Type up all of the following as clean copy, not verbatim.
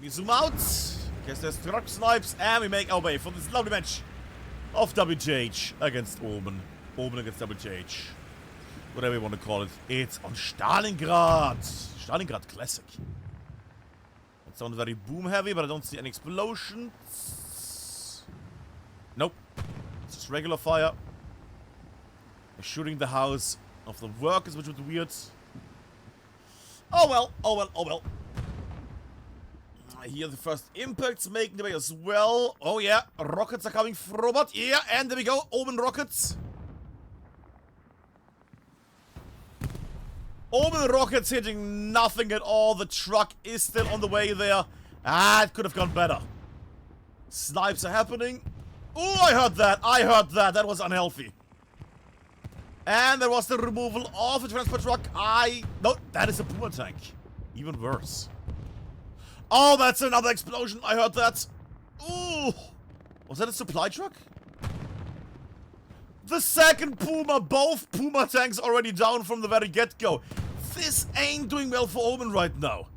we zoom out. Guess there's truck snipes, and we make our way for this lovely match of WTH against OMEN. OMEN against WTH. Whatever you want to call it. It's on Stalingrad. Stalingrad Classic. It sounds very boom heavy, but I don't see any explosions. Nope. It's just regular fire. They're shooting the house of the workers, which was weird. Oh well, oh well, oh well. I hear the first impacts making the way as well. Oh yeah, rockets are coming forward. Yeah, and there we go, OMEN rockets. OMEN rockets hitting nothing at all. The truck is still on the way there. Ah, it could have gone better. Snipes are happening. Oh, I heard that. I heard that. That was unhealthy. And there was the removal of a transport truck. No, that is a Puma tank. Even worse. Oh, that's another explosion. I heard that. Ooh. Was that a supply truck? The second Puma. Both Puma tanks already down from the very get-go. This ain't doing well for OMEN right now.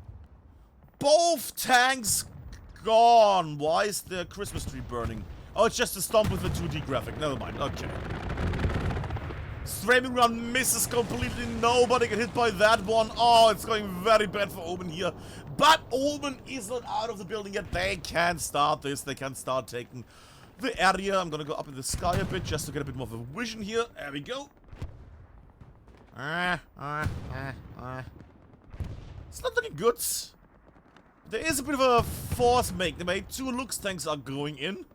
Both tanks gone. Why is the Christmas tree burning? Oh, it's just a stomp with a 2D graphic. Never mind. Okay. Streaming run misses completely. Nobody get hit by that one. Oh, it's going very bad for OMEN here. But OMEN is not out of the building yet. They can start this. They can start taking the area. I'm gonna go up in the sky a bit just to get a bit more of a vision here. There we go. It's not looking good. There is a bit of a force make. They made 2 Lux tanks are going in.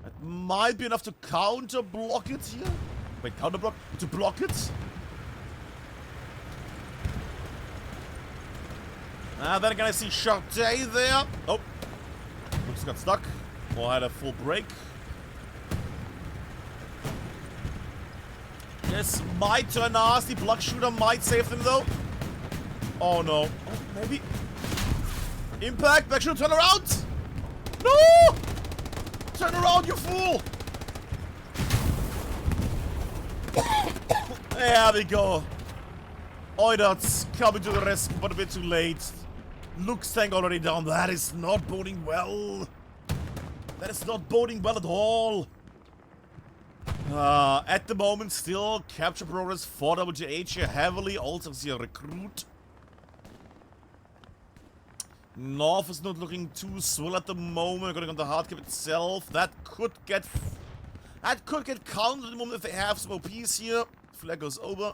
That might be enough to counter block it here. Wait, counter block? To block it? Then again I see Charté there. Oh. Lux got stuck. Or had a full break. This might turn nasty. Block shooter might save them though. Oh no. Oh, maybe. Impact. Back shooter, turn around. No! Turn around, you fool! There we go. Oidarts coming to the rescue, but a bit too late. Lux tank already down. That is not boding well. That is not boding well at all. At the moment, still capture progress for WTH here heavily. Also see a recruit. North is not looking too swell at the moment. Going on the hard cap itself. That could get counted at the moment if they have some OPs here. Flag goes over.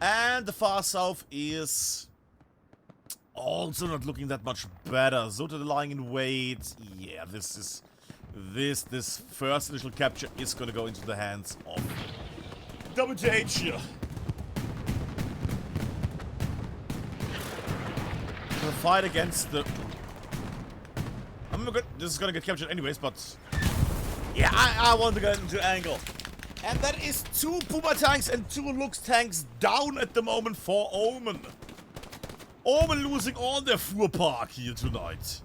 And the far south is also not looking that much better. Zota lying in wait. Yeah, this first initial capture is gonna go into the hands of WTH here. The fight against the... This is gonna get captured anyways, but... Yeah, I want to get into angle. And that is 2 Puma tanks and 2 Lux tanks down at the moment for OMEN. OMEN losing on their Fuhrpark here tonight.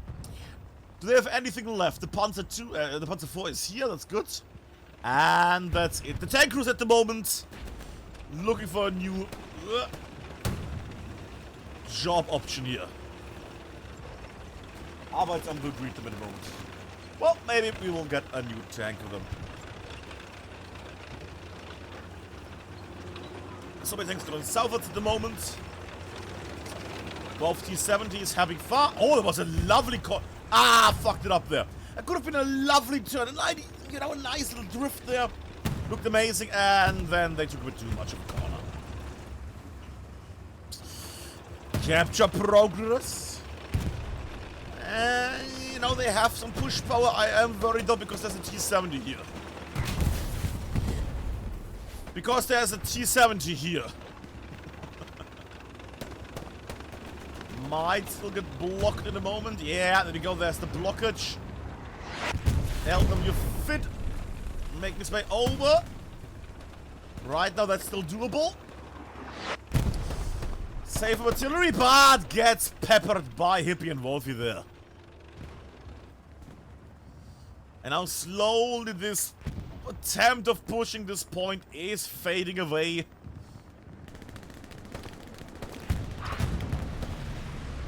Do they have anything left? The Panzer 2, the Panzer 4 is here, that's good. And that's it. The tank crews at the moment looking for a new job option here. Arbeitsamt will greet them at the moment. Well, maybe we will get a new tank for them. So many tanks going southwards at the moment. 12 T-70 is having far. Oh, there was a lovely fucked it up there. That could have been a lovely turn. A nice little drift there. Looked amazing, and then they took a bit too much of a corner. Capture progress. You know, they have some push power. I am worried though because there's a T-70 here. Because there's a T-70 here. Might still get blocked in a moment. Yeah, there we go. There's the blockage. LW fit. Make his way over. Right now, that's still doable. Save artillery, but gets peppered by Hippie and Wolfie there. And now slowly this attempt of pushing this point is fading away.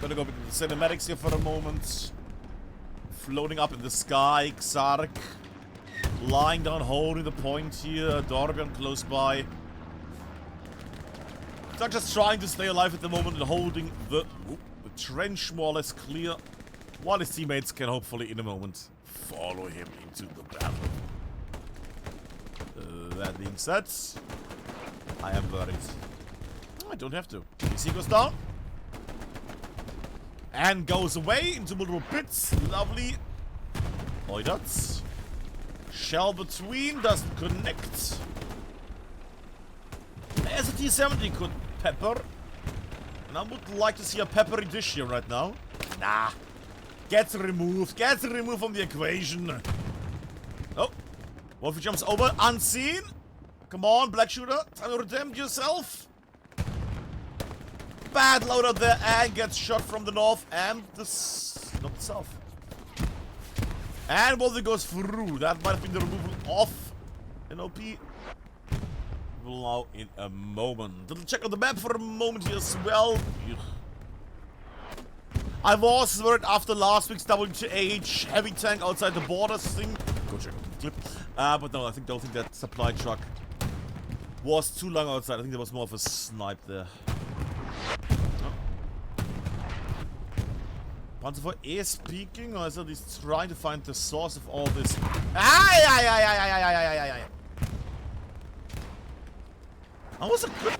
Gonna go with the cinematics here for a moment. Floating up in the sky, Xark. Lying down, holding the point here. Dorbian close by. Xark just trying to stay alive at the moment and holding the trench more or less clear. While his teammates can hopefully in a moment follow him into the battle. That being said, I am worried. I don't have to. EC goes down. And goes away into multiple pits. Lovely. Oidats. Shell between doesn't connect. There's a T-70 could pepper. And I would like to see a peppery dish here right now. Nah. Gets removed. Gets removed from the equation. Oh. Wolfie jumps over. Unseen. Come on, Black Shooter. Time to redeem yourself. Bad loader there and gets shot from the north and not the south. And Wolfie goes through. That might have been the removal of an OP. We'll now in a moment. Little check on the map for a moment here as well. I was worried after last week's WTH heavy tank outside the borders thing. Go check out the clip. But no, I don't think that supply truck was too long outside. I think there was more of a snipe there. Panzer IV is peeking, or is at least trying to find the source of all this? That was a good.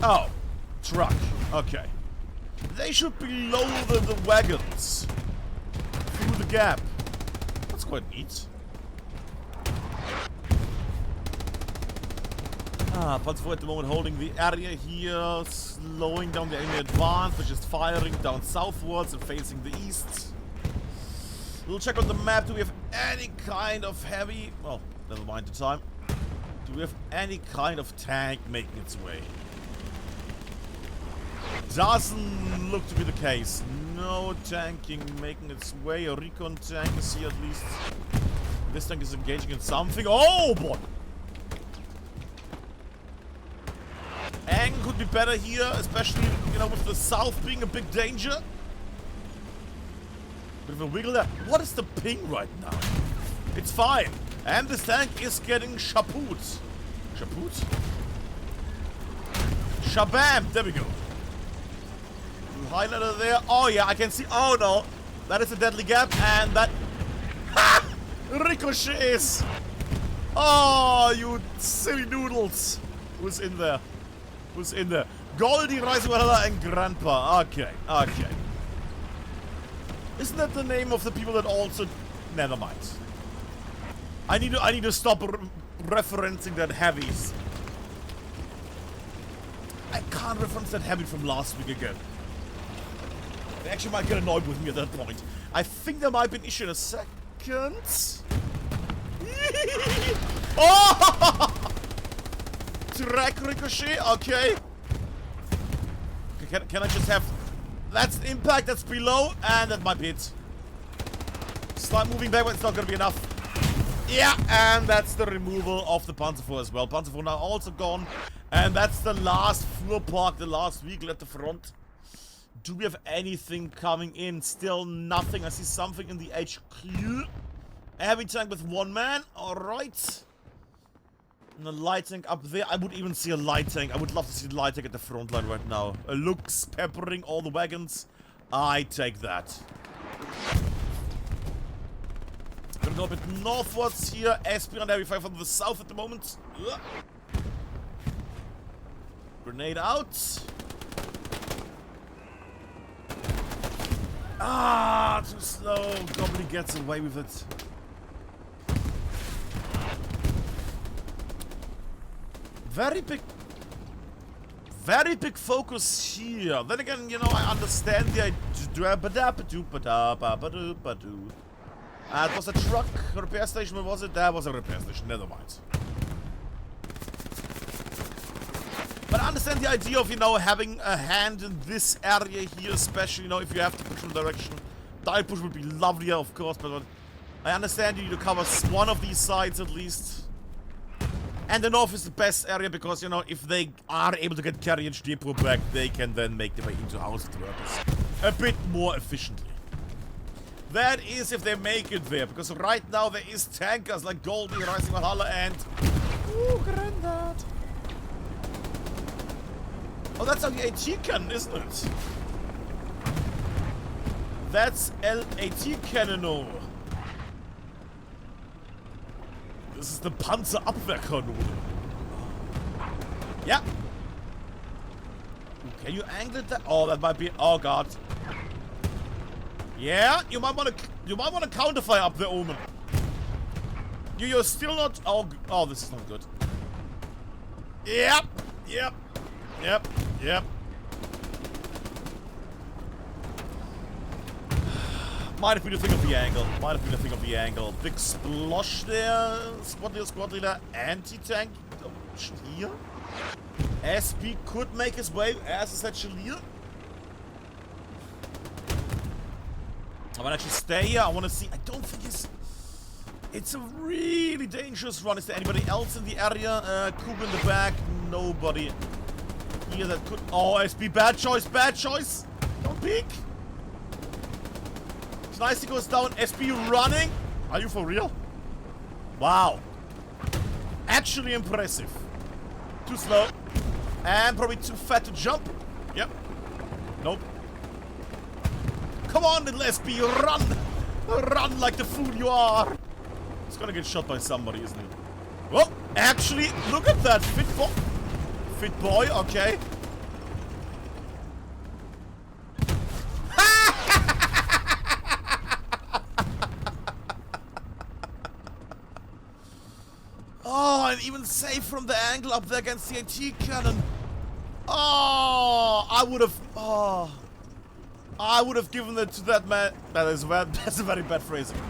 Oh, truck. Okay. They should be lower than the wagons. Through the gap. That's quite neat. Panzer IV at the moment holding the area here, slowing down the enemy advance, which is firing down southwards and facing the east. We'll check on the map. Do we have any kind of heavy... Well, never mind the time. Do we have any kind of tank making its way? Doesn't look to be the case. No tanking making its way. A recon tank is here at least. This tank is engaging in something. Oh boy! Angle could be better here, especially, you know, with the south being a big danger. Bit of a wiggle there. What is the ping right now? It's fine. And this tank is getting shapoot. Shapoot? Shabam! There we go. Highlighter there. Oh yeah, I can see. Oh no. That is a deadly gap. And that... Ha! Ricochets! Oh, you silly noodles. Who's in there? Who's in there? Goldie, Reiswala, and Grandpa. Okay, okay. Isn't that the name of the people that also... Never mind. I need to stop referencing that heavies. I can't reference that heavy from last week again. They actually might get annoyed with me at that point. I think there might be an issue in a second. Oh! Track ricochet, okay. Can I just have... That's impact, that's below, and that might be it. Start moving back, but it's not gonna be enough. Yeah, and that's the removal of the Panzer IV as well. Panzer IV now also gone. And that's the last Fuhrpark, the last vehicle at the front. Do we have anything coming in? Still nothing. I see something in the HQ. A heavy tank with one man. Alright. And a light tank up there. I would even see a light tank. I would love to see the light tank at the front line right now. Looks peppering all the wagons. I take that. Gonna go a bit northwards here. Aspirant Heavy Fire from the south at the moment. Ugh. Grenade out. Ah, too slow. Goblin gets away with it. Very big focus here. Then again, you know, I understand the idea. It was a truck repair station. Where was it? That was a repair station. Never mind. But I understand the idea of, you know, having a hand in this area here, especially, you know, if you have to push in the direction. Dive push would be lovelier, of course, but I understand you need to cover one of these sides at least. And the north is the best area because, you know, if they are able to get carriage depot back, they can then make their way into house workers a bit more efficiently. That is if they make it there, because right now there is tankers like Goldie, Rising Valhalla, and... Ooh, Grandad. Oh, that's how the AT cannon, isn't it? That's LAT cannon. This is the Panzerabwehrkanone. Yeah. Can you angle it? Oh, that might be. Oh god. Yeah, you might want to counterfire up the Omen. You're still not. Oh, this is not good. Yep. Might have been a thing of the angle. Big splosh there. Squad leader. Anti-tank option here. SP could make his way as is that Chalier. I want to actually stay here. I want to see. I don't think it's a really dangerous run. Is there anybody else in the area? Kug in the back. Nobody here that could. Oh, SP, bad choice. Don't peek. Nicely goes down. SP running. Are you for real? Wow. Actually impressive. Too slow. And probably too fat to jump. Yep. Nope. Come on, little SP. Run. Run like the fool you are. It's gonna get shot by somebody, isn't it? Well, actually, look at that. Fit boy. Okay. Oh, and even safe from the angle up there against the AT cannon. Oh, I would have given it to that man. That's a very bad phrasing.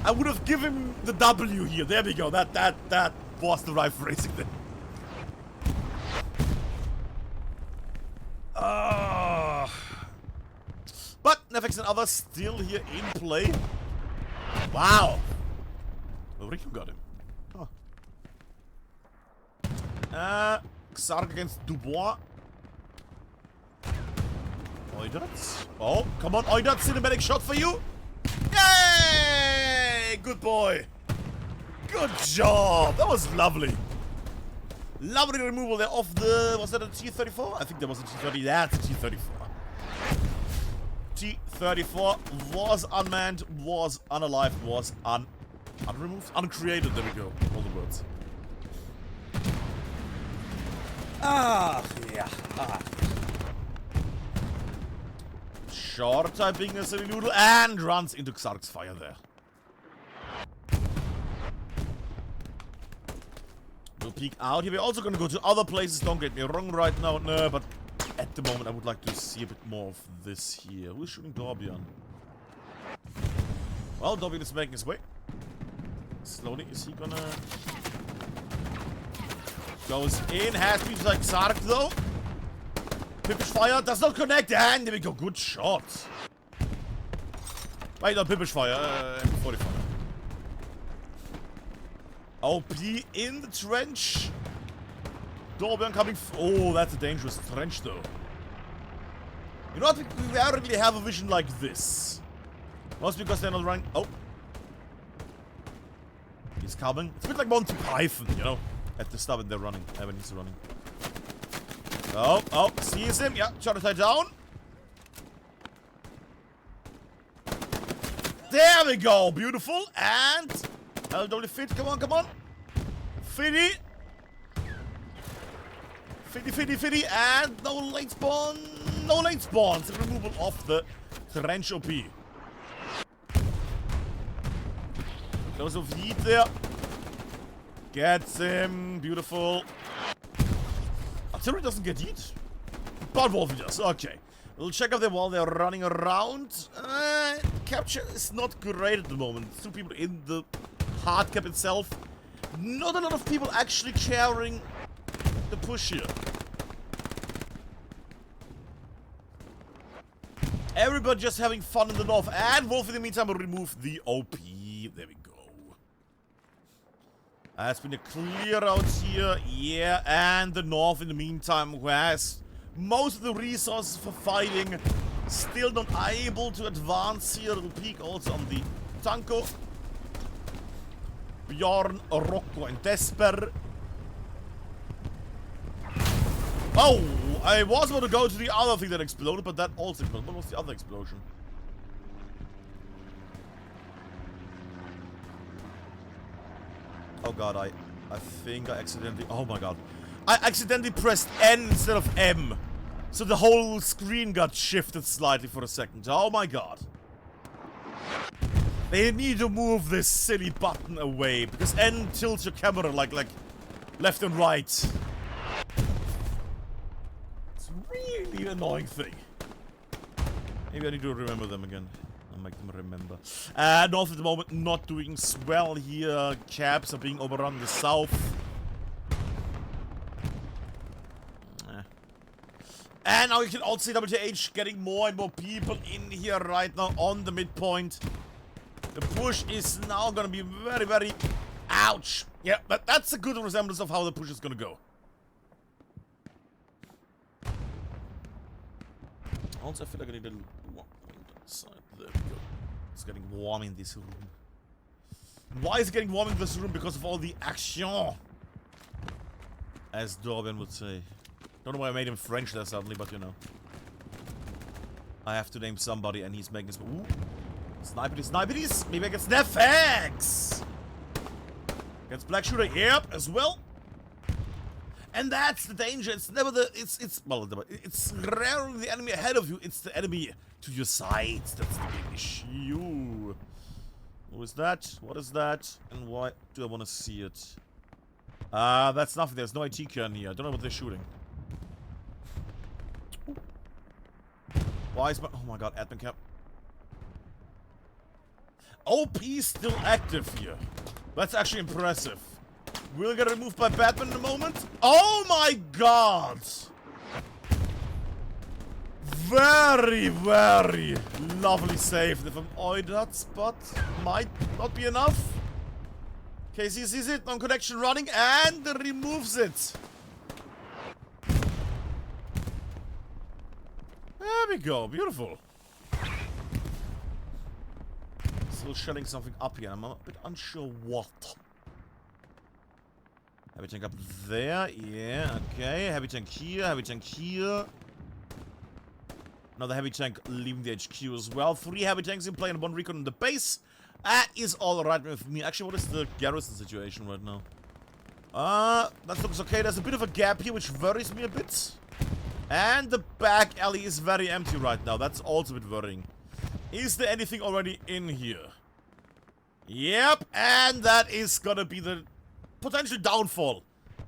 I would have given him the W here. There we go. That was the right phrasing there. But Nefex and others still here in play. Wow. Well, Rico got him. Xark against Dubois. Oidats. Oh, come on, Oidats. Cinematic shot for you. Yay! Good boy. Good job. That was lovely. Lovely removal there of the... Was that a T-34? I think that was a T-30. That's a T-34. T-34 was unmanned, was unalived, was unremoved, uncreated. There we go. All the words. Yeah. Short typing a silly noodle and runs into Xark's fire there. We'll peek out here. We're also gonna go to other places, don't get me wrong right now, no, but at the moment I would like to see a bit more of this here. Who's shooting Dorbian? Well, Dorbian is making his way. Slowly, is he gonna... Goes in, has to be like Xark though. Pippish fire does not connect, and there we go. Good shot. Wait, not Pippish fire, M40 fire. OP in the trench. Dorbian coming. Oh, that's a dangerous trench though. You know what? We rarely have a vision like this. Mostly because they're not running. Oh. He's coming. It's a bit like Monty Python, you know? At the start when they're running. When he's running. Oh, sees him. Yeah, trying to tie down. There we go. Beautiful. And LW fit. Come on. Fitty. And no late spawn. No late spawns. The removal of the trench OP. Close of heat there. Gets him. Beautiful. Artillery doesn't get heat. But Wolfie does. Okay. We'll check out there while they're running around. Capture is not great at the moment. 2 people in the hard cap itself. Not a lot of people actually carrying the push here. Everybody just having fun in the north. And Wolf in the meantime will remove the OP. There we go. Has been a clear out here. Yeah, and the North in the meantime, who has most of the resources for fighting, still not able to advance here. Little peek also on the Tanko. Bjorn, Rocco, and Desper. Oh, I was about to go to the other thing that exploded, but that also exploded. What was the other explosion? Oh god, I think I accidentally... Oh my god. I accidentally pressed N instead of M. So the whole screen got shifted slightly for a second. Oh my god. They need to move this silly button away, because N tilts your camera like left and right. It's really an annoying thing. Maybe I need to remember them again. I'll make them remember. North at the moment not doing well here. Caps are being overrun in the south. And now you can also see WTH getting more and more people in here right now on the midpoint. The push is now gonna be very, very... Ouch! Yeah, that's a good resemblance of how the push is gonna go. Also, I feel like I need a little warm inside. There we go. It's getting warm in this room. Why is it getting warm in this room? Because of all the action. As Dorben would say. Don't know why I made him French there suddenly, but you know. I have to name somebody and he's making his... Ooh. Sniperies! Maybe I get Snapfax! Gets Black Shooter, yep, as well. And that's the danger. It's never the... It's rarely the enemy ahead of you. It's the enemy to your sides. That's the big issue. Who is that? What is that? And why do I want to see it? That's nothing. There's no IT can here. I don't know what they're shooting. Why is my... Oh my god, admin cap. OP still active here. That's actually impressive. We'll get removed by Batman in a moment. Oh my god! Very, very lovely save. If I'm that spot might not be enough. KC sees it, non-connection running, and removes it. There we go, beautiful. Still shelling something up here. I'm a bit unsure what. Heavy tank up there. Yeah, okay. Heavy tank here. Heavy tank here. Another heavy tank leaving the HQ as well. 3 heavy tanks in play and 1 recon in the base. That is all right with me. Actually, what is the garrison situation right now? That looks okay. There's a bit of a gap here, which worries me a bit. And the back alley is very empty right now. That's also a bit worrying. Is there anything already in here? Yep, and that is gonna be the potential downfall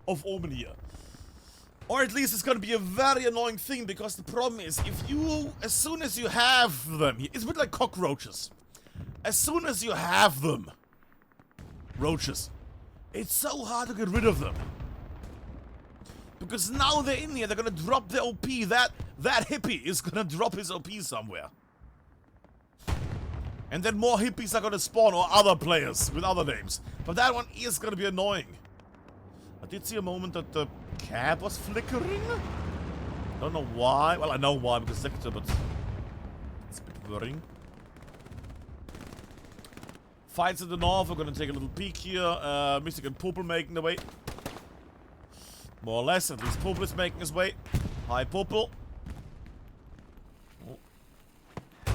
of Omen here. Or at least it's gonna be a very annoying thing, because the problem is, if you, as soon as you have them, it's a bit like cockroaches. As soon as you have them, roaches, it's so hard to get rid of them. Because now they're in here, they're gonna drop their OP, that hippie is gonna drop his OP somewhere. And then more hippies are gonna spawn, or other players with other names. But that one is gonna be annoying. I did see a moment that the cab was flickering. Don't know why. Well, I know why, because sector, but it's a bit worrying. Fights in the north, we're gonna take a little peek here. Mystic and Popel making the way. More or less, at least Popel is making his way. Hi, Popel.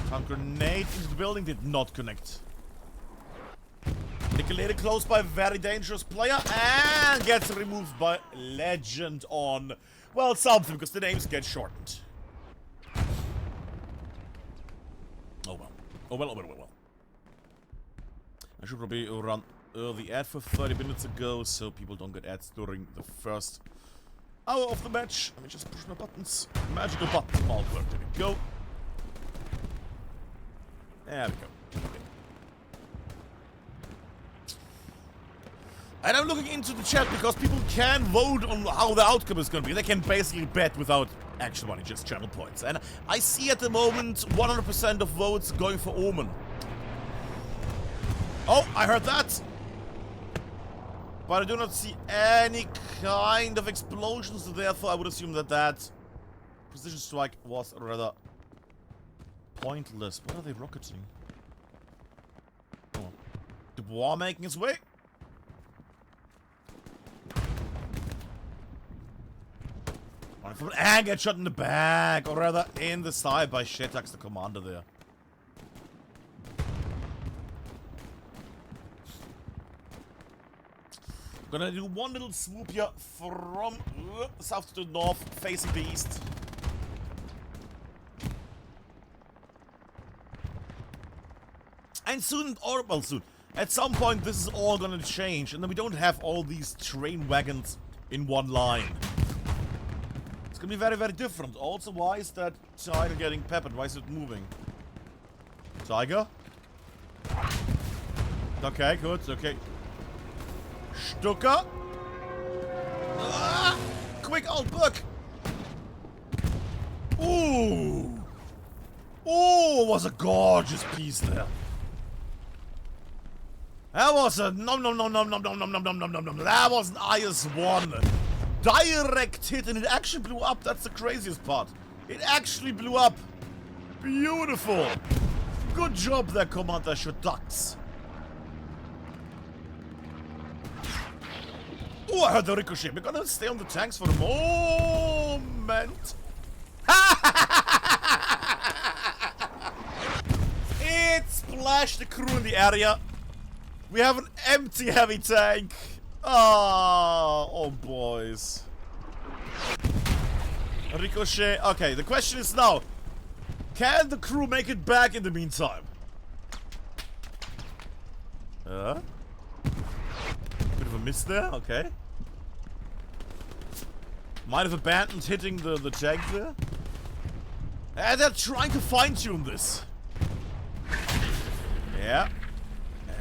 Tank grenade into the building did not connect. Nicolated close by very dangerous player and gets removed by Legend on, well, something, because the names get shortened. Oh well. Oh well, oh well, oh well. I should probably run early ad for 30 minutes ago, so people don't get ads during the first hour of the match. Let me just push my buttons. Magical button all work. There we go. There we go. Okay. And I'm looking into the chat because people can vote on how the outcome is going to be. They can basically bet without actual money, just channel points. And I see at the moment 100% of votes going for Omen. Oh, I heard that. But I do not see any kind of explosions, so therefore I would assume that that precision strike was rather pointless. What are they rocketing? Oh. Dubois making his way. From an angle shot in the back, or rather in the side by Shetax, the commander there. Gonna do one little swoop here from south to the north, facing the east. And soon, or well soon, at some point this is all gonna change, and then we don't have all these train wagons in one line. It's gonna be very, very different. Also, why is that tiger getting peppered? Why is it moving? Tiger? Okay, good, okay. Stucker. Ah, quick old book. Ooh. Ooh, was a gorgeous piece there. That was a nom nom nom nom nom nom nom nom nom nom nom nom. That was an IS-1. Direct hit, and it actually blew up. That's the craziest part. It actually blew up. Beautiful. Good job there, Commander Shutax. Oh, I heard the ricochet. We're gonna stay on the tanks for a moment. It splashed the crew in the area. We have an empty heavy tank. Oh, boys. Ricochet. Okay, the question is now, can the crew make it back in the meantime? Bit of a miss there, okay. Might have abandoned hitting the tank there. And they're trying to fine-tune this. Yeah.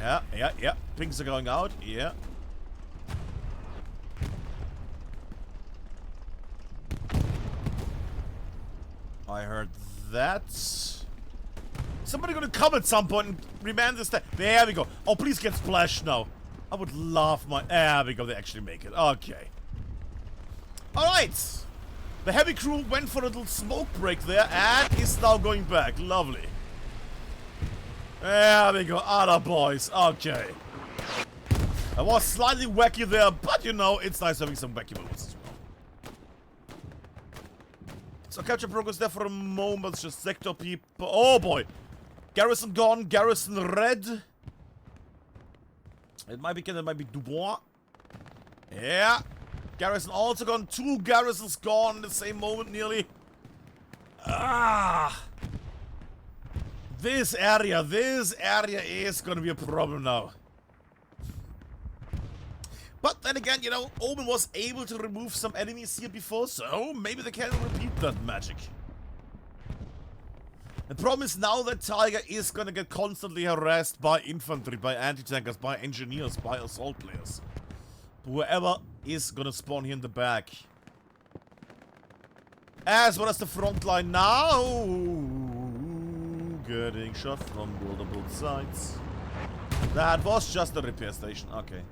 Yeah. Pings are going out, yeah. I heard that. Somebody gonna come at some point and remand this. There we go. Oh, please get splashed now. I would love my. There we go. They actually make it. Okay. All right. The heavy crew went for a little smoke break there and is now going back. Lovely. There we go. Other boys. Okay. I was slightly wacky there, but you know, it's nice having some wacky moments as well. So capture progress there for a moment. Just sector people. Oh boy. Garrison gone. Garrison red. It might be Ken, it might be Dubois. Yeah. Garrison also gone. 2 garrisons gone in the same moment nearly. Ah. This area is gonna be a problem now. But then again, you know, Omen was able to remove some enemies here before, so maybe they can repeat that magic. The problem is now that Tiger is gonna get constantly harassed by infantry, by anti-tankers, by engineers, by assault players. Whoever is gonna spawn here in the back. As well as the front line now. Getting shot from multiple sides. That was just a repair station. Okay.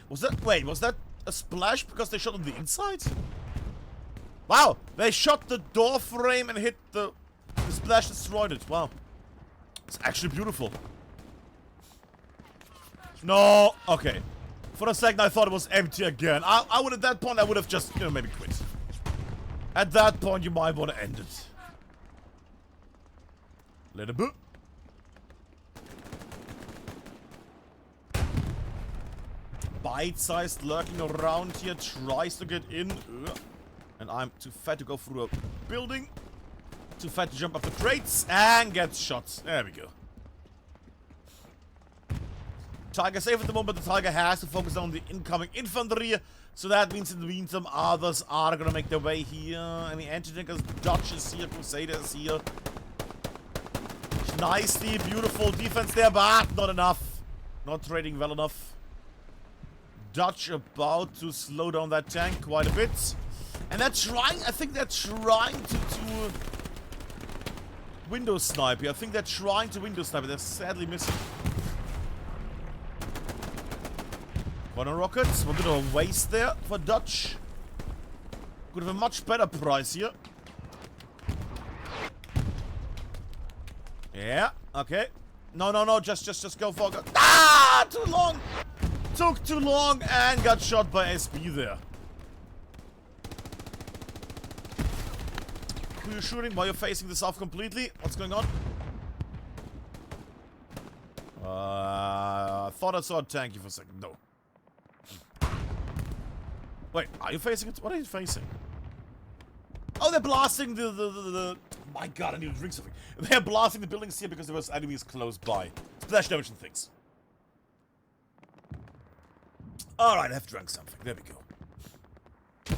Was that... Wait, was that a splash because they shot on the inside? Wow! They shot the door frame and hit the splash destroyed it. Wow. It's actually beautiful. No! Okay. For a second I thought it was empty again. I would, at that point, I would have just, you know, maybe quit. At that point, you might want to end it. Let it boot. Bite-sized lurking around here, tries to get in. And I'm too fat to go through a building. Too fat to jump up the crates and gets shot. There we go. Tiger safe at the moment. The Tiger has to focus on the incoming infantry. So that means in the meantime, others are gonna make their way here. I mean, anti-tankers, Dutch is here, Crusader is here. Nicely, beautiful defense there, but not enough. Not trading well enough. Dutch about to slow down that tank quite a bit. And they're trying, I think they're trying to window snipe here. I think they're trying to window snipe, but they're sadly missing. Corner rockets. We're gonna waste there for Dutch. Could have a much better price here. Yeah, okay. No, just go for it. Ah, too long! Took too long and got shot by SB there. Who are you shooting while you're facing the south completely? What's going on? I thought I saw a tanky for a second. No. Wait, are you facing it? What are you facing? Oh, they're blasting the my god, I need to drink something. They're blasting the buildings here because there was enemies close by. Splash damage and things. Alright, I have drunk something. There we go.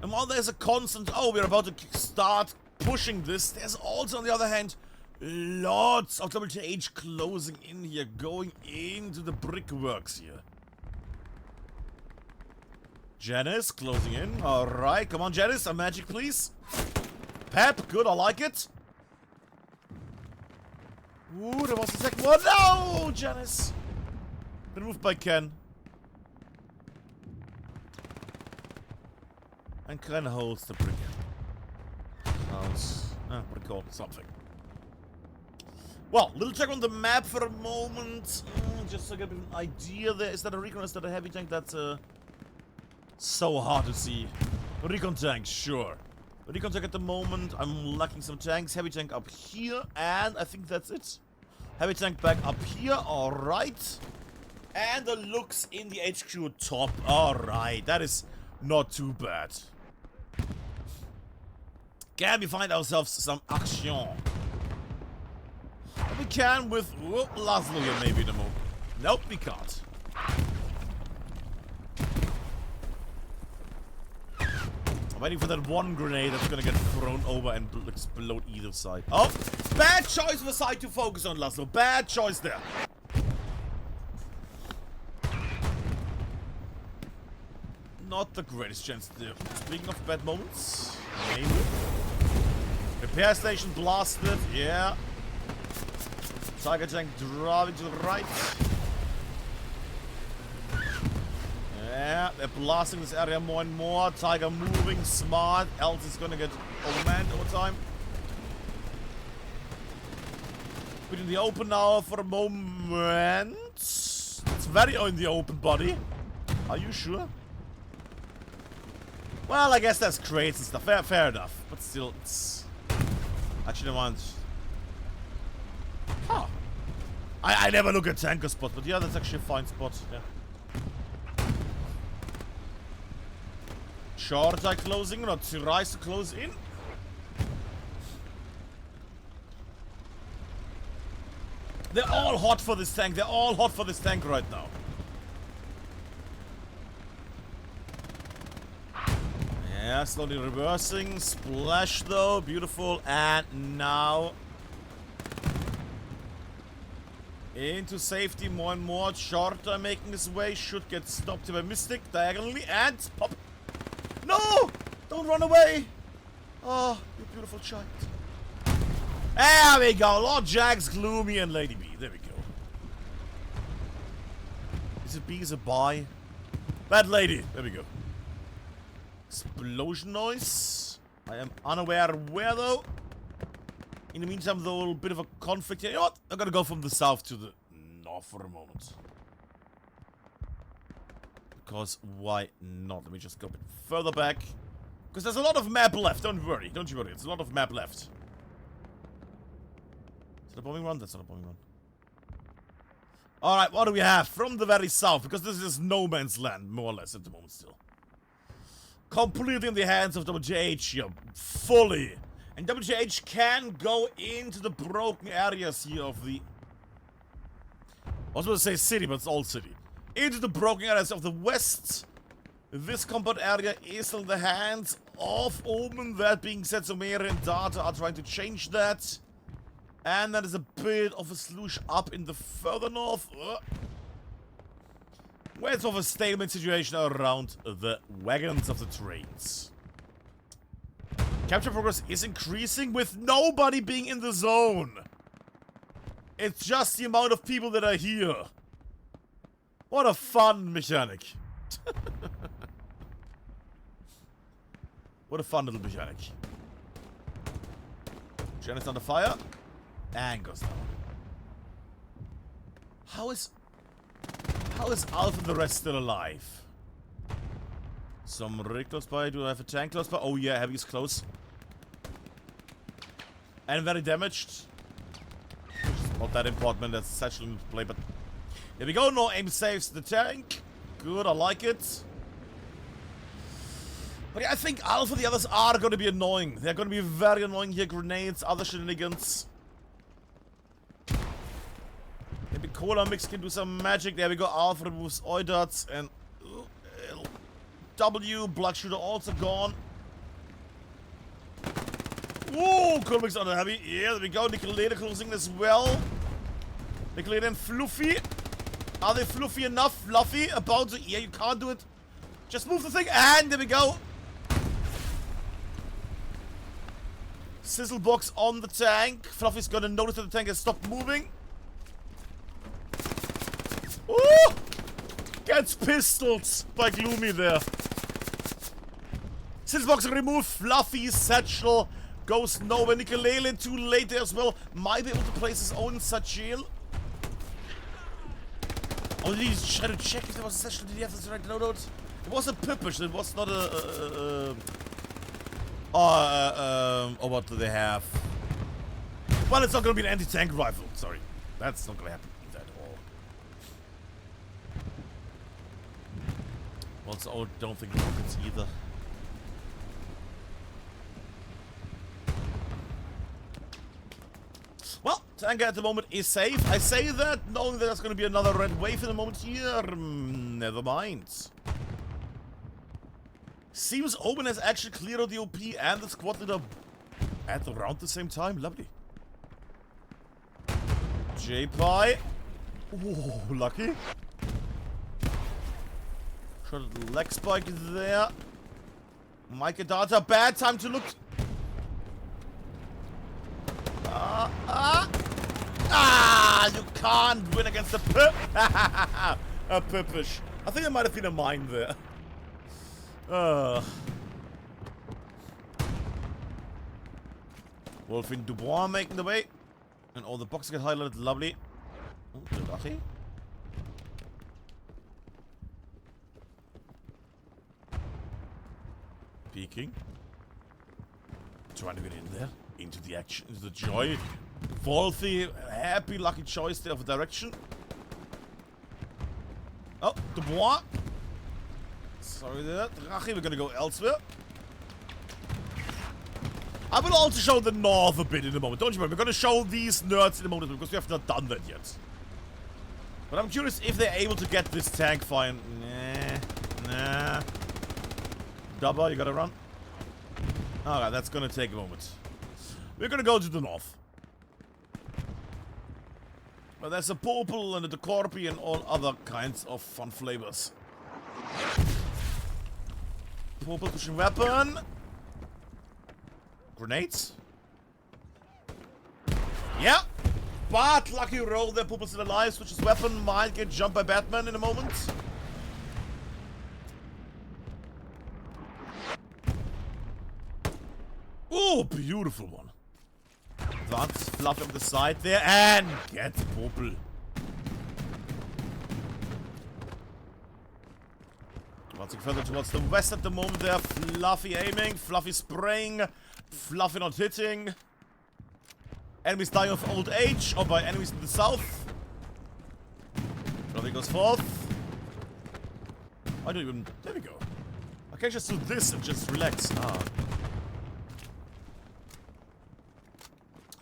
And while there's a constant, oh, we're about to start pushing this, there's also, on the other hand, lots of WTH closing in here, going into the brickworks here. Janice closing in. Alright, come on, Janice. A magic, please. Pep, good, I like it. Ooh, there was the second one. No, Janice. Been moved by Ken. And Ken holds the brick house. Brick or something. Well, little check on the map for a moment. Just to get an idea there. Is that a recon or is that a heavy tank? That's so hard to see. Recon tank, sure. Recon tank at the moment. I'm lacking some tanks. Heavy tank up here. And I think that's it. Heavy tank back up here. Alright. And the looks in the HQ top. Alright. That is not too bad. Can we find ourselves some action? We can with Laszlo here maybe in a moment. Nope, we can't. I'm waiting for that one grenade that's gonna get thrown over and explode either side. Oh! Bad choice of a side to focus on, Laszlo. Bad choice there. Not the greatest chance there. Speaking of bad moments, maybe. Repair station blasted, yeah. Tiger tank driving to the right. Yeah, they're blasting this area more and more. Tiger moving smart, else it's gonna get overmanned over time. Put in the open now for a moment. It's very in the open, buddy. Are you sure? Well, I guess that's crates and stuff. Fair enough. But still, it's... Actually, I want... Huh. I never look at tanker spot, but yeah, that's actually a fine spot. Yeah. Short are closing, or tries to close in. They're all hot for this tank. They're all hot for this tank right now. Yeah, slowly reversing. Splash though, beautiful. And now into safety more and more. Shorter making his way. Should get stopped by Mystic diagonally. And pop. No! Don't run away! Oh, you beautiful child. There we go. Lord Jags, Gloomy, and Lady B. There we go. Is it B? Is it buy? Bad lady. There we go. Explosion noise. I am unaware where though. In the meantime, though, a little bit of a conflict here. You know what? I'm gonna go from the south to the north for a moment. Because why not? Let me just go a bit further back. Because there's a lot of map left. Don't worry. Don't you worry. There's a lot of map left. Is that a bombing run? That's not a bombing run. Alright, what do we have? From the very south. Because this is no man's land, more or less, at the moment still. Completely in the hands of WTH here. Fully. And WTH can go into the broken areas here of the... I was going to say city, but it's all city. Into the broken areas of the west. This combat area is in the hands of Omen. That being said, Someri and Data are trying to change that. And that is a bit of a sluice up in the further north. Where it's of a stalemate situation around the wagons of the trains. Capture progress is increasing with nobody being in the zone. It's just the amount of people that are here. What a fun mechanic. What a fun little mechanic. Janet's under fire. And goes down. How is Alpha and the rest still alive? Somebody close by. Do I have a tank close by? Oh yeah, heavy is close. And very damaged. Not that important, that's such a little play, but here we go. No aim saves the tank. Good, I like it. But yeah, I think Alpha, the others are going to be annoying. They're going to be very annoying here. Grenades, other shenanigans. Maybe Cola Mix can do some magic. There we go. Alpha removes Oidarts and W. Blood Shooter also gone. Whoa, Cola Mix under heavy. Yeah, there we go. Nicoleta closing as well. Nicoleta and Fluffy. Are they fluffy enough? Fluffy? About to... Yeah, you can't do it. Just move the thing. And there we go. Sizzle box on the tank. Fluffy's gonna notice that the tank has stopped moving. Ooh! Gets pistols by Gloomy there. Sizzle box removed. Fluffy satchel goes nowhere. Nicolele too late there as well. Might be able to place his own satchel. Oh, did he try to check if there was a satchel? Did he have the right loadout? It was a pippish. It was not a oh, what do they have? Well, it's not gonna be an anti-tank rifle. Sorry. That's not gonna happen at all. Also, I don't think rockets either. Well, Tanker at the moment is safe. I say that knowing that there's gonna be another red wave in a moment here. Never mind. Seems Omen has actually cleared out the OP and the squad leader at around the same time. Lovely. J-Pie. Oh, lucky. Shot a little leg spike there. Micah Data, bad time to look. You can't win against a pip. A pippish. I think there might have been a mine there. Wolfin Dubois making the way. And all the boxes get highlighted. Lovely. Oh, lucky. Peeking. Trying to get in there. Into the action. Into the joy. Wolfie. Happy lucky choice there of a direction. Oh, Dubois. Sorry there. Drachi, we're gonna go elsewhere. I will also show the north a bit in a moment. Don't you worry, we're gonna show these nerds in a moment because we have not done that yet. But I'm curious if they're able to get this tank fine. Nah. Dubba, you gotta run. Alright, that's gonna take a moment. We're gonna go to the north. But there's a purple and a decorpi and all other kinds of fun flavors. Purple pushing weapon. Grenades. Yeah. But lucky roll there. Purple's still alive. Switches weapon. Might get jumped by Batman in a moment. Oh, beautiful one. Advance Fluff on the side there. And gets Purple. Advancing further towards the west at the moment there. Fluffy aiming. Fluffy spraying. Fluffy not hitting. Enemies dying of old age. Or by enemies in the south. Fluffy goes forth. I don't even... There we go. I can just do this and just relax.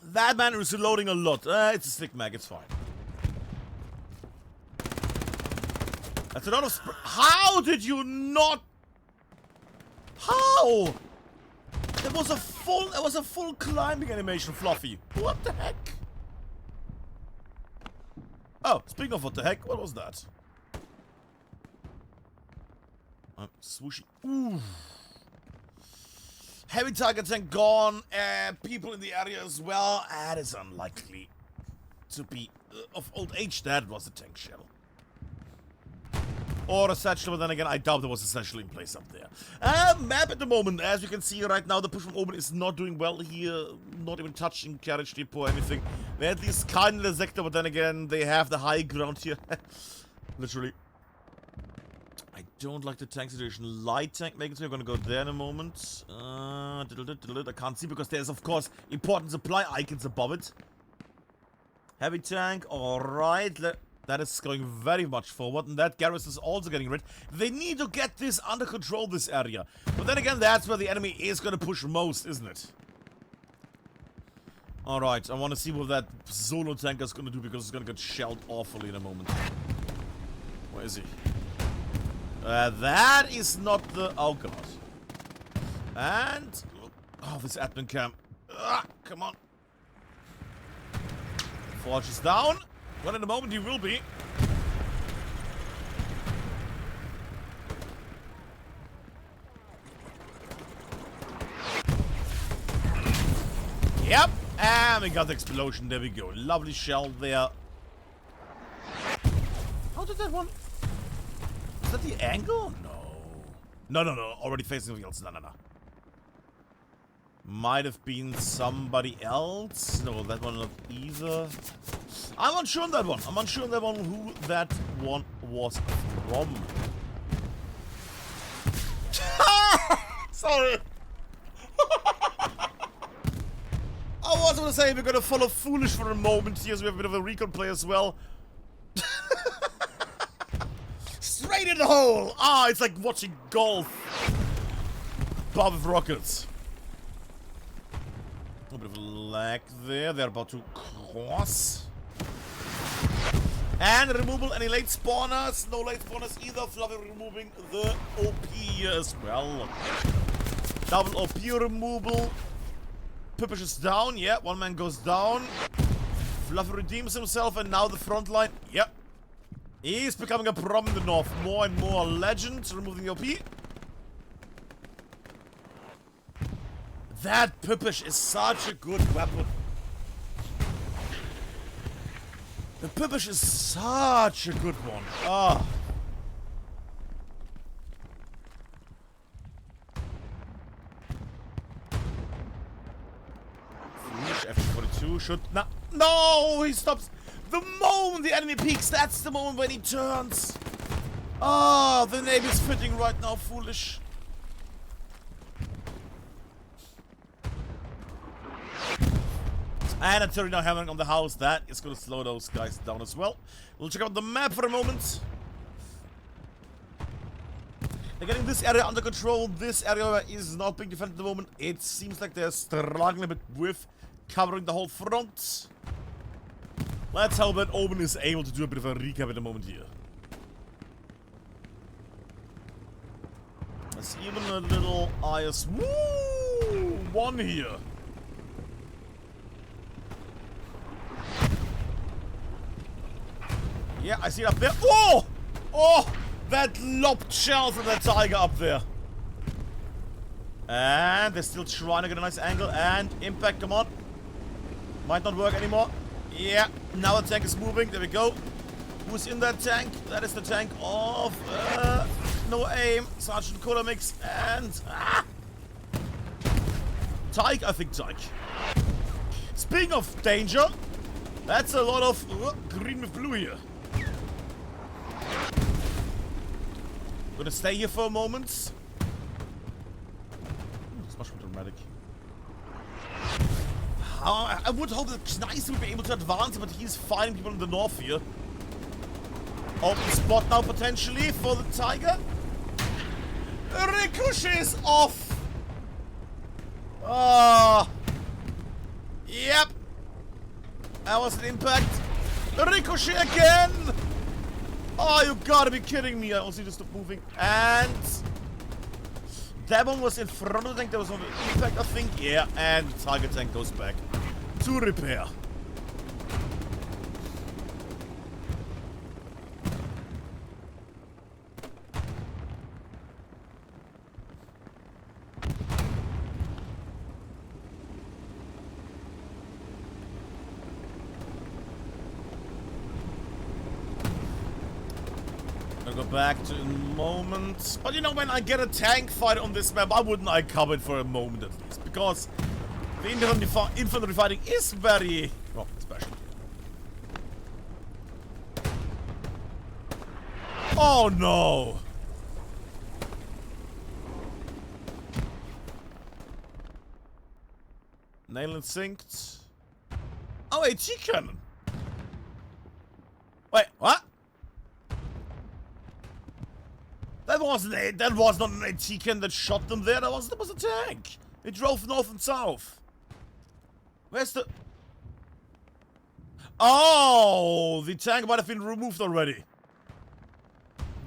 That man is reloading a lot. It's a stick mag, it's fine. That's a lot of how did you not? How? There was a full climbing animation, Fluffy. What the heck? Oh, speaking of what the heck, what was that? Swooshy. Ooh. Heavy targets and gone. People in the area as well. That is unlikely to be of old age. That was a tank shell. Or a satchel, but then again, I doubt there was a satchel in place up there. Map at the moment, as you can see right now, the push from Omen is not doing well here. Not even touching carriage depot or anything. They're at least kind of the sector, but then again, they have the high ground here. Literally. I don't like the tank situation. Light tank making, so we're gonna go there in a moment. I can't see because there's, of course, important supply icons above it. Heavy tank, alright. That is going very much forward, and that garrison is also getting rid. They need to get this under control, this area. But then again, that's where the enemy is going to push most, isn't it? Alright, I want to see what that solo tanker is going to do, because it's going to get shelled awfully in a moment. Where is he? That is not the... Oh, God. And... Oh, this admin camp. Come on. Forge is down. Well, in a moment he will be. Yep. And we got the explosion. There we go. Lovely shell there. How did that one... Is that the angle? No. No. Already facing something else. No. Might have been somebody else. No, that one not either. I'm unsure on that one. I'm unsure on that one who that one was from. Sorry. I was going to say we're going to follow Foolish for a moment here, so we have a bit of a recon play as well. Straight in the hole! Ah, it's like watching golf. Bob of rockets. A bit of a lag there. They're about to cross. And removal, any late spawners? No late spawners either. Fluffy removing the OP here as well. Double OP removal. Pippish is down. Yeah, one man goes down. Fluffy redeems himself, and now the front line. Yep. He's becoming a problem in the north. More and more legends removing the OP. That Pippish is such a good weapon. The Pippish is such a good one. Ah. Foolish F42 should... No, he stops. The moment the enemy peaks, that's the moment when he turns. Ah, the navy is fitting right now, Foolish. And a 39 hammering on the house. That is going to slow those guys down as well. We'll check out the map for a moment. They're getting this area under control. This area is not being defended at the moment. It seems like they're struggling a bit with covering the whole front. Let's hope that Omen is able to do a bit of a recap at the moment here. There's even a little IS. Woo! One here. Yeah, I see it up there. Oh! Oh! That lobbed shell from that tiger up there. And they're still trying to get a nice angle. And impact, come on. Might not work anymore. Yeah, now the tank is moving. There we go. Who's in that tank? That is the tank of... no aim. Sergeant Cola Mix. And... Tyke, I think Tyke. Speaking of danger, that's a lot of green with blue here. Gonna stay here for a moment. It's much more dramatic. I would hope that Kneis would be able to advance, but he's fighting people in the north here. Open spot now potentially for the Tiger. Ricochet is off. Yep. That was an impact. Ricochet again. Oh, you gotta be kidding me. I also just stopped moving. And that one was in front of the tank. There was an impact, I think. Yeah, and the target tank goes back to repair. Go back to a moment. But you know, when I get a tank fight on this map, why wouldn't I cover it for a moment at least? Because the infantry fighting is very, well, special. Oh no! Nail and synced. Oh, AT cannon. Wait, what? That was not an AT cannon that shot them there. That was a tank. It drove north and south. Where's the? Oh, the tank might have been removed already.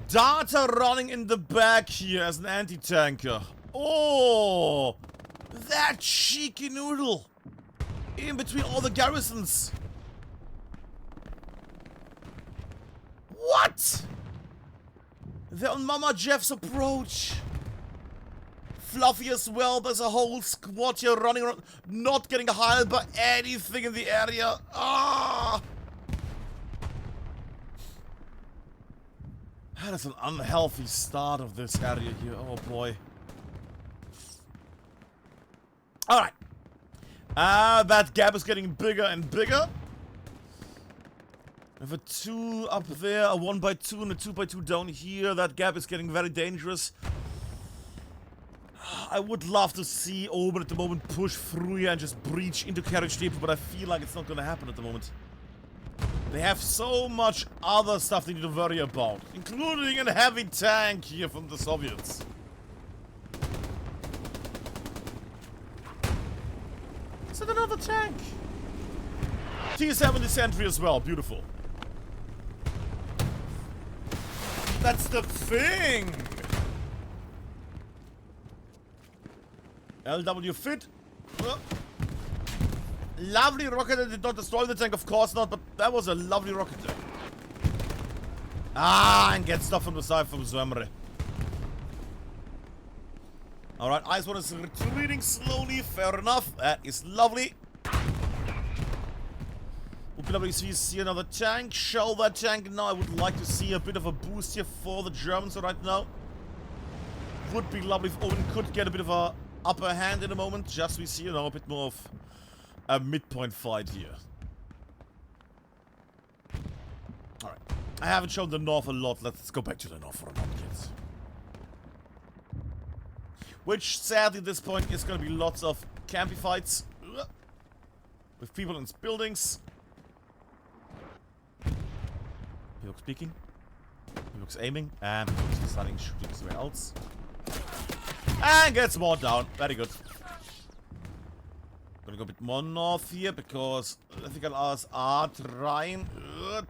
Data running in the back here as an anti-tanker. Oh, that cheeky noodle. In between all the garrisons. What? They're on Mama Jeff's approach. Fluffy as well. There's a whole squad here running around, not getting hired by anything in the area. Ah! That is an unhealthy start of this area here. Oh boy. Alright. That gap is getting bigger and bigger. We have a 2 up there, a 1x2 and a 2x2 down here. That gap is getting very dangerous. I would love to see Omen at the moment push through here and just breach into Carriage Depot, but I feel like it's not going to happen at the moment. They have so much other stuff they need to worry about, including a heavy tank here from the Soviets. Is that another tank? T-70 Sentry as well, beautiful. That's the thing! LW fit. Lovely rocket that did not destroy the tank, of course not, but that was a lovely rocket there. Ah, and get stuff from the side from Zemre. Alright, Ice One is retreating slowly, fair enough. That is lovely. UPWC see another tank. Show that tank now. I would like to see a bit of a boost here for the Germans right now. Would be lovely if Owen could get a bit of a upper hand in a moment. Just we see, you know, a bit more of a midpoint fight here. Alright. I haven't shown the north a lot. Let's go back to the north for a moment, kids. Which, sadly, at this point is going to be lots of campy fights. With people in buildings. He looks peeking. He looks aiming. And he's starting shooting somewhere else. And gets more down. Very good. Gonna go a bit more north here because I think ours are trying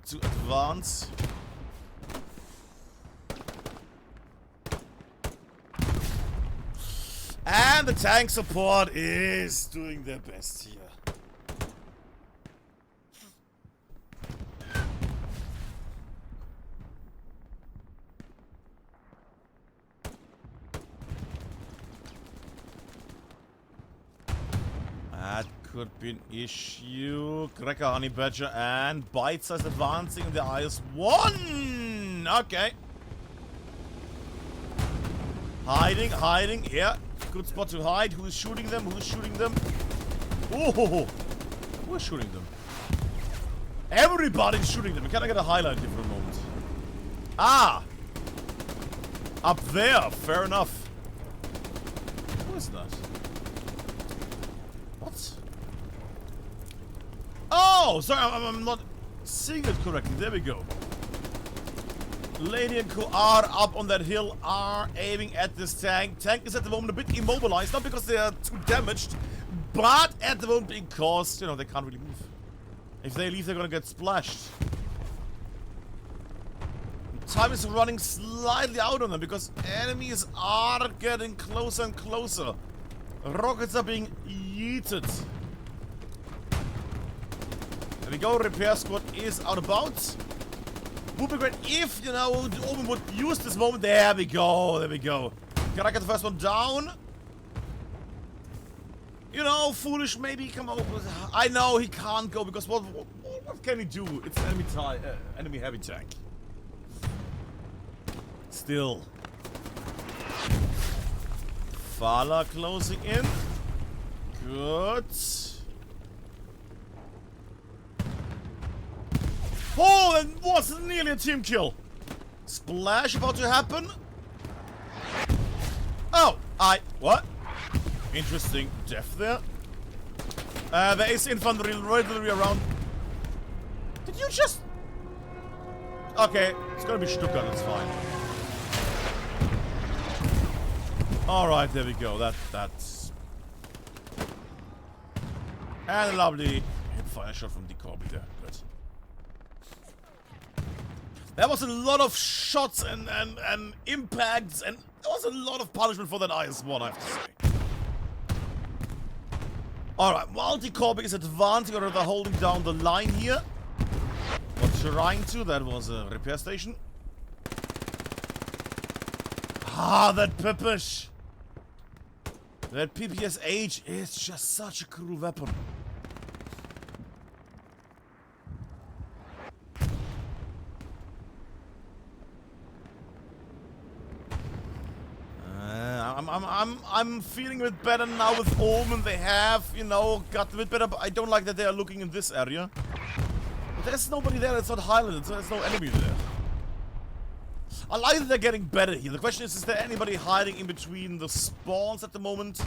to advance. And the tank support is doing their best here. That could be an issue. Cracker, Honey Badger, and Bite Size advancing in the IS-1. Okay. Hiding. Yeah. Good spot to hide. Who is shooting them? Oh, who is shooting them? Everybody's shooting them. Can I get a highlight here for a moment? Ah! Up there. Fair enough. Who is that? What? Oh! Sorry, I'm not seeing it correctly. There we go. Lady and Co are up on that hill, are aiming at this tank. Tank is at the moment a bit immobilized, not because they are too damaged, but at the moment because, you know, they can't really move. If they leave, they're gonna get splashed. Time is running slightly out on them because enemies are getting closer and closer. Rockets are being yeeted. There we go, repair squad is out about. Would be great if, you know, Omen would use this moment. There we go. Can I get the first one down? You know, foolish maybe. Come on. I know he can't go because what can he do? It's enemy heavy tank. Still. Fala closing in. Good. Oh, that was nearly a team kill. Splash about to happen. Oh, what? Interesting death there. There is infantry readily around. Did you just... Okay, it's gonna be Stuttgart, that's fine. Alright, there we go. That's... And a lovely fire shot from the Corby there. Good. There was a lot of shots and impacts, and there was a lot of punishment for that IS-1, I have to say. Alright, multi-Corby is advancing, or rather holding down the line here. Or trying to. That was a repair station. Ah, that Pippish. That PPSH is just such a cool weapon. I'm feeling a bit better now with OMEN. They have, you know, got a bit better, but I don't like that they are looking in this area. But there's nobody there, it's not highlighted, so there's no enemy there. I like that they're getting better here. The question is there anybody hiding in between the spawns at the moment?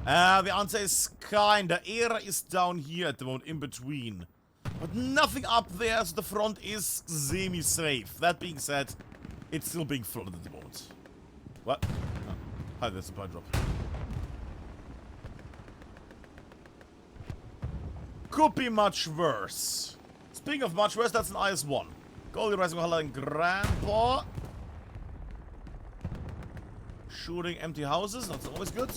The answer is kinda. Era is down here at the moment, in between. But nothing up there, so the front is semi-safe. That being said, it's still being flooded at the moment. What? Oh. Hi, there's a supply drop. Could be much worse. Speaking of much worse, that's an IS-1. Goldie Rising Holla and Grandpa. Shooting empty houses, that's always good.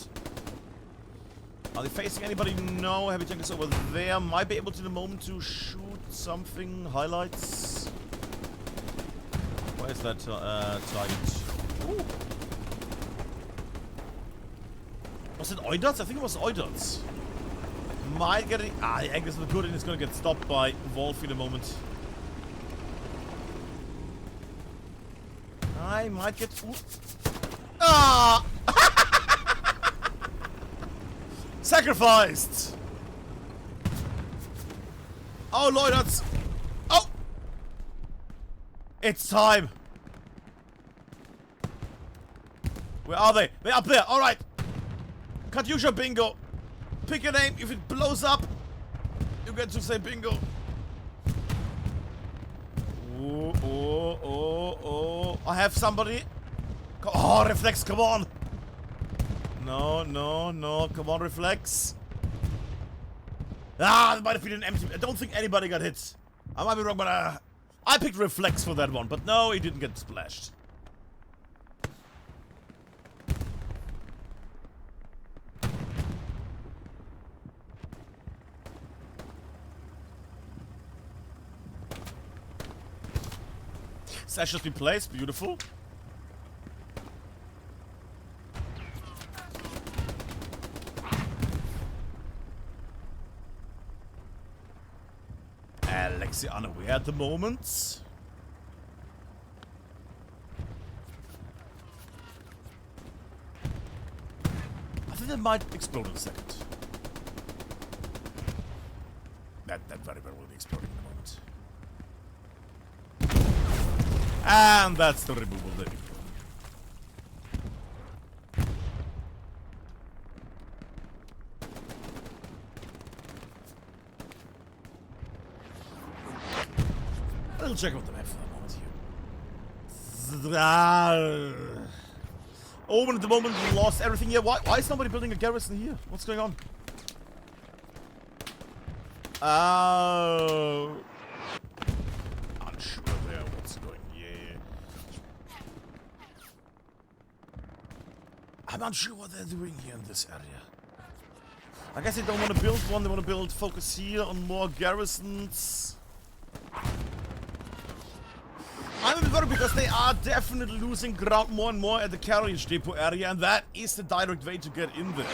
Are they facing anybody? No. Heavy tank is over there. Might be able to in a moment to shoot something. Highlights. Where is that target? Ooh. Was it Oidots? I think it was Oidots. Might get it. Ah, the angle is not good and it's gonna get stopped by Wolf in a moment. I might get. Ooh. Ah! Sacrificed! Oh, Lloydats! Oh! It's time! Where are they? They're up there! Alright! Katyusha bingo! Pick a name. If it blows up, you get to say bingo. Oh, oh, oh, oh. I have somebody. Oh, Reflex, come on! No, no, no. Come on, Reflex. Ah, that might have been an empty. I don't think anybody got hit. I might be wrong, but I picked Reflex for that one. But no, he didn't get splashed. Sash has been placed. Beautiful. Alexi unaware at the moment. I think that might explode in a second. That very well will be exploding in a moment. And that's the removal there. We'll check out the map for the moment here. OMEN at the moment lost everything here. Why is nobody building a garrison here? What's going on? Oh. Unsure there what's going here. I'm unsure what they're doing here in this area. I guess they don't want to build one, they want to build focus here on more garrisons. I'm a bit worried because they are definitely losing ground more and more at the carriage depot area, and that is the direct way to get in there.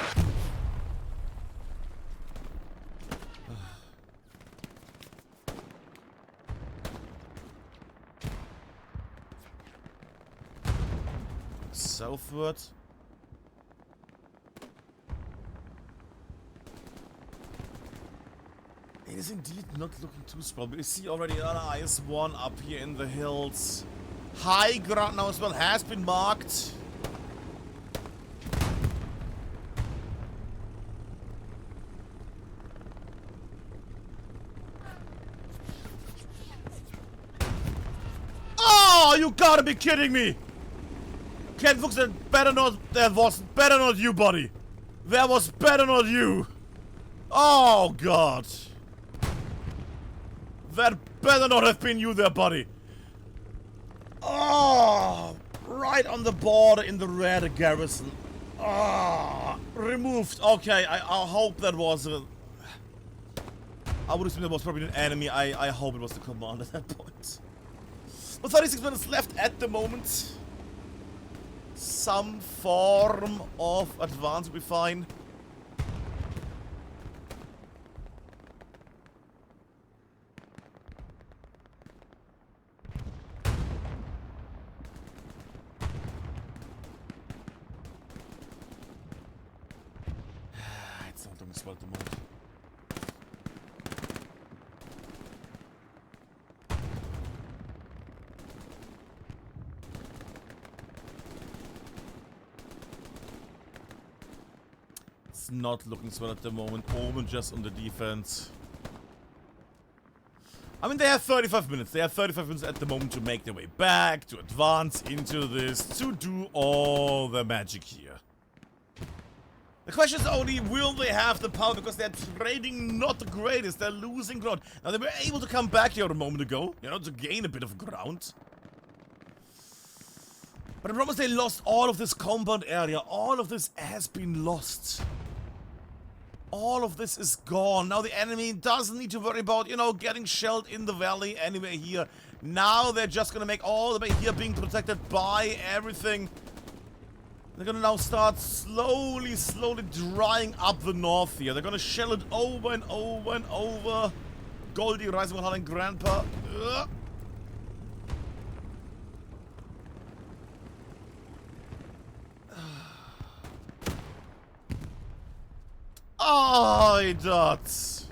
southward. It is indeed not looking too strong. We see already another IS-1 up here in the hills. High ground now as well has been marked. Oh, you gotta be kidding me! Ken Fuchs, that was better not you, buddy. That was better not you. Oh god. That better not have been you there, buddy. Oh, right on the border in the red garrison. Ah, removed. Okay, I hope that was a... I would assume that was probably an enemy. I hope it was the command at that point. Well, 36 minutes left at the moment. Some form of advance will be fine. It's not doing well at the moment. It's not looking swell at the moment. Omen just on the defense. I mean, they have 35 minutes. They have 35 minutes at the moment to make their way back, to advance into this, to do all the magic here. The question is only, will they have the power? Because they're trading not the greatest. They're losing ground. Now, they were able to come back here a moment ago, you know, to gain a bit of ground. But the problem is they lost all of this compound area. All of this has been lost. All of this is gone. Now the enemy doesn't need to worry about, you know, getting shelled in the valley anywhere here. Now they're just gonna make all the way here being protected by everything. They're gonna now start slowly drying up the north here. They're gonna shell it over and over and over. Goldie, Rising Valhalla, and Grandpa. Oh, dots.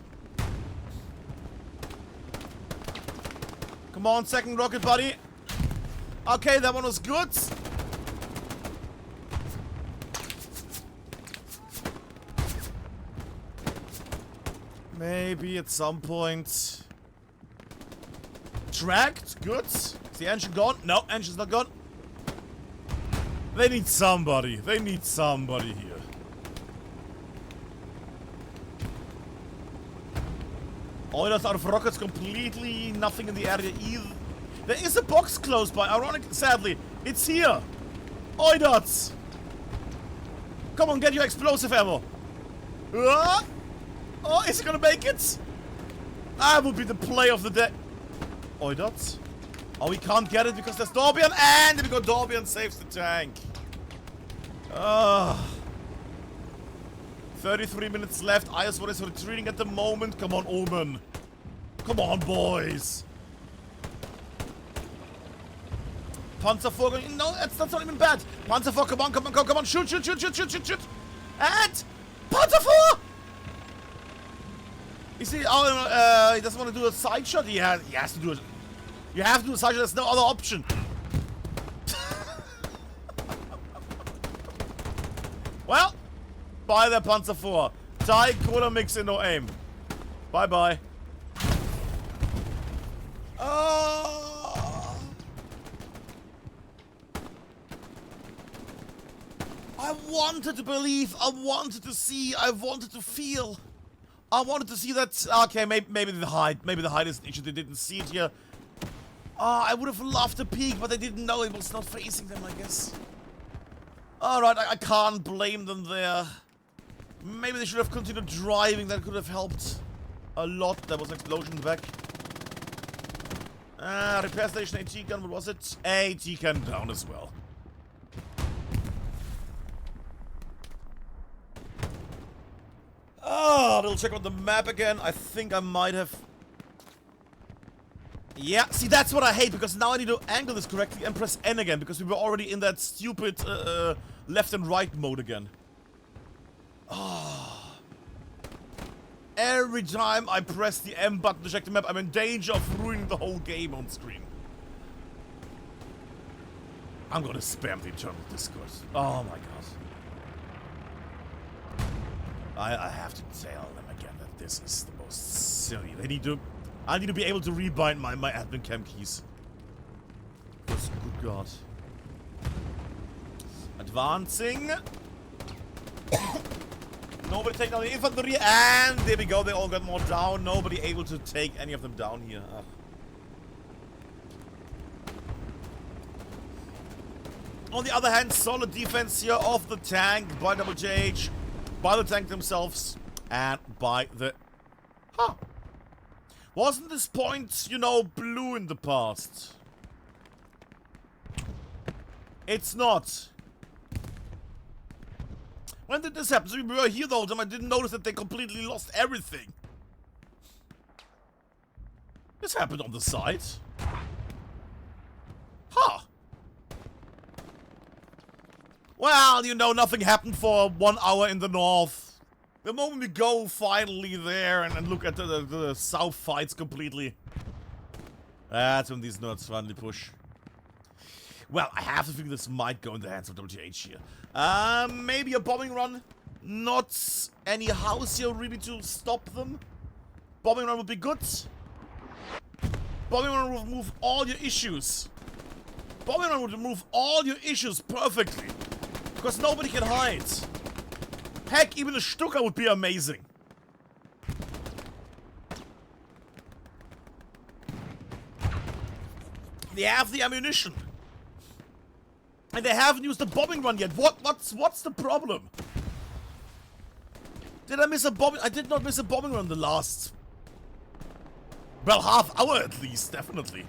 Come on, second rocket, buddy. Okay, that one was good. Maybe at some point. Tracked, good. Is the engine gone? No, engine's not gone. They need somebody. They need somebody here. Oilers out of rockets, completely nothing in the area either. There is a box close by, sadly. It's here. Oidots. Come on, get your explosive ammo. Oh, is he gonna make it? That would be the play of the day. Oidots. Oh, we can't get it because there's Dorbian, and there we go, Dorbian saves the tank. 33 minutes left. IS-1 is retreating at the moment. Come on, Omen. Come on, boys. Panzer 4 going... No, that's not even bad. Panzer 4, come on. Shoot. And... Panzer 4! You see, he doesn't want to do a side shot. He has to do it. You have to do a side shot. There's no other option. Well... By the Panzer 4. Die, Cola mix in no aim. Bye-bye. I wanted to believe, I wanted to see, I wanted to feel. I wanted to see that... Okay, maybe the height. Maybe the height is an issue. They didn't see it here. I would have loved a peek, but they didn't know it was not facing them, I guess. Alright, I can't blame them there. Maybe they should have continued driving. That could have helped a lot. There was an explosion back. Repair station AT gun. What was it? AT gun down as well. I'll check on the map again. I think I might have... Yeah, see, that's what I hate, because now I need to angle this correctly and press N again, because we were already in that stupid left and right mode again. Oh. Every time I press the M button to check the map, I'm in danger of ruining the whole game on screen. I'm gonna spam the internal Discord. Oh my god. I have to tell them again that this is the most silly. They need to... I need to be able to rebind my admin cam keys. Because, good god. Advancing. Nobody take down the infantry, and there we go, they all got more down. Nobody able to take any of them down here. Ugh. On the other hand, solid defense here of the tank by WTH, by the tank themselves, and by the... Huh. Wasn't this point, you know, blue in the past? It's not. When did this happen? So we were here the whole time. I didn't notice that they completely lost everything. This happened on the side. Huh. Well, you know, nothing happened for 1 hour in the north. The moment we go finally there and look at the south fights completely, that's when these nerds finally push. Well, I have to think this might go in the hands of WTH here. Maybe a bombing run. Not any house here really to stop them. Bombing run would be good. Bombing run will remove all your issues. Bombing run would remove all your issues perfectly. Because nobody can hide. Heck, even a Stuka would be amazing. They have the ammunition. And they haven't used the bombing run yet. What's the problem? Did I miss a bombing? I did not miss a bombing run the last... well, half hour at least, definitely.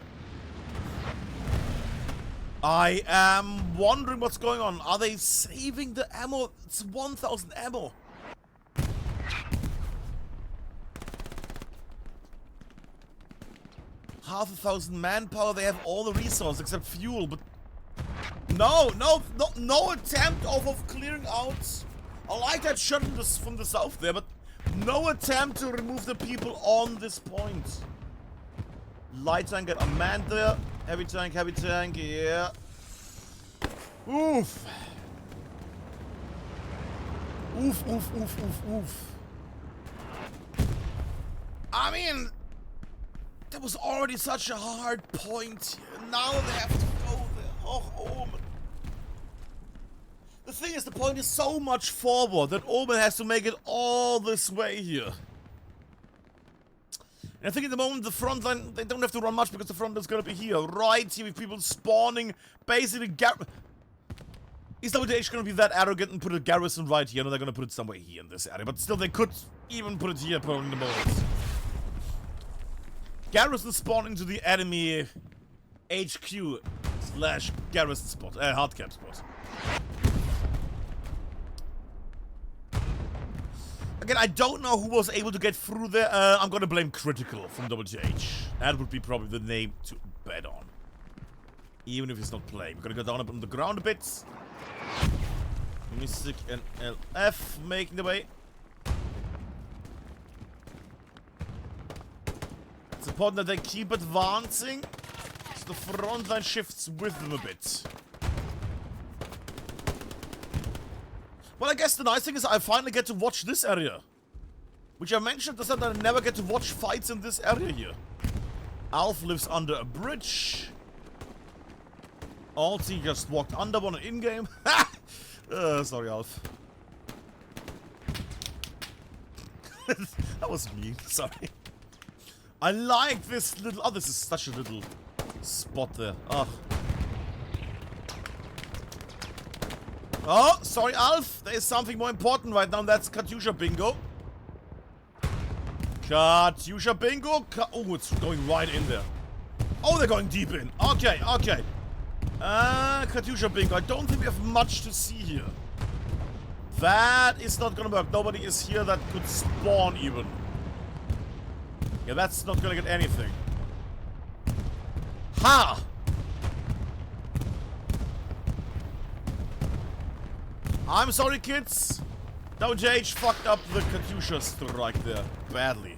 I am wondering what's going on. Are they saving the ammo? It's 1,000 ammo. Half 1,000 manpower. They have all the resources except fuel, but no attempt of clearing out. I like that shot from the south there, but no attempt to remove the people on this point. Light tank get unmanned there. Heavy tank, yeah. Oof. Oof. I mean, that was already such a hard point. Now they have to go there. Oh, man. The thing is, the point is so much forward that OMEN has to make it all this way here. And I think at the moment the front line, they don't have to run much because the front line's gonna be here. Right here with people spawning, basically is WTH gonna be that arrogant and put a garrison right here? No, they're gonna put it somewhere here in this area. But still, they could even put it here, probably in the moment. Garrison spawn into the enemy HQ / garrison spot, hardcap spot. Again, I don't know who was able to get through there. I'm gonna blame Critical from WTH. That would be probably the name to bet on. Even if he's not playing. We're gonna go down up on the ground a bit. Mystic and LF making the way. It's important that they keep advancing, so the front line shifts with them a bit. Well, I guess the nice thing is I finally get to watch this area. Which I mentioned at the that I never get to watch fights in this area here. Alf lives under a bridge. Alti just walked under one in-game. Sorry, Alf. That was me, sorry. I like this little... oh, this is such a little spot there. Ugh. Oh, sorry, Alf. There is something more important right now, and that's Katyusha Bingo. Katyusha Bingo. Oh, it's going right in there. Oh, they're going deep in. Okay. Katyusha Bingo. I don't think we have much to see here. That is not gonna work. Nobody is here that could spawn even. Yeah, that's not gonna get anything. Ha! I'm sorry, kids. WTH fucked up the Katyusha strike there badly.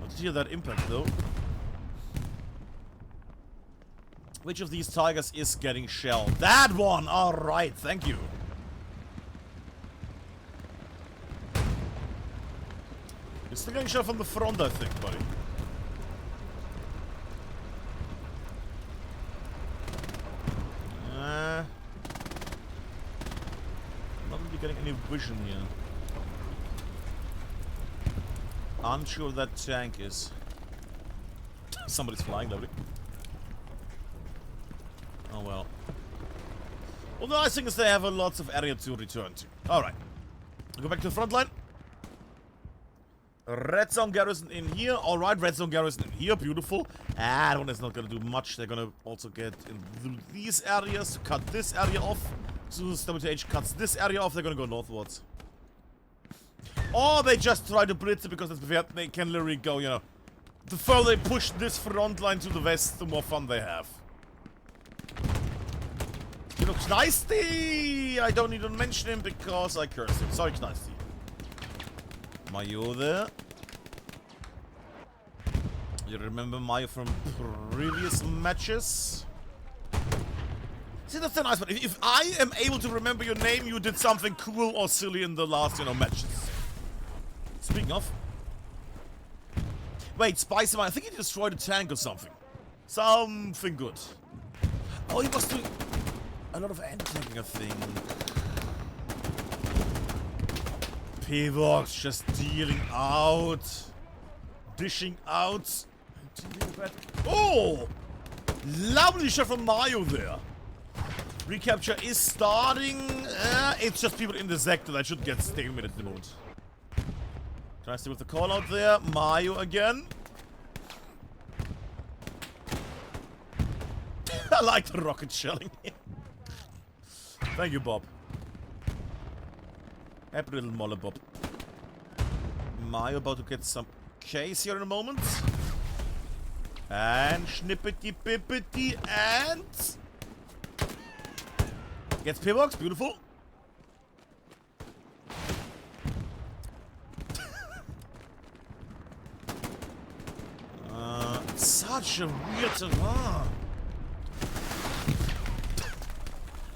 I did hear that impact though. Which of these tigers is getting shelled? That one! Alright, thank you. You're still getting shelled from the front, I think, buddy. Not really getting any vision here. Unsure that tank is. Somebody's flying, lovely. Oh well. Well, the nice thing is they have a lots of area to return to. Alright. Go back to the front line. Red zone garrison in here. Alright, red zone garrison in here. Beautiful. That one is not gonna do much. They're gonna also get in these areas to cut this area off. As soon as WTH cuts this area off, they're gonna go northwards. Or they just try to blitz it because they can literally go, you know. The further they push this front line to the west, the more fun they have. He looks nasty! I don't need to mention him because I cursed him. Sorry, nasty. Mayo there. You remember Mayo from previous matches? See, that's the nice one. If I am able to remember your name, you did something cool or silly in the last, you know, matches. Speaking of. Wait, Spicy Man, I think he destroyed a tank or something. Something good. Oh, he was doing a lot of anti-tanking, I think. Pivox just dealing out. Dishing out. Oh! Lovely shot from Mayo there. Recapture is starting. It's just people in the sector that should get stalemated at the moment. Trying to stay with the call out there. Mayo again. I like the rocket shelling. Thank you, Bob. Happy little Mollybob. Mayo about to get some case here in a moment. And snippety pippety and gets Pivox, beautiful. Such a weird terrain.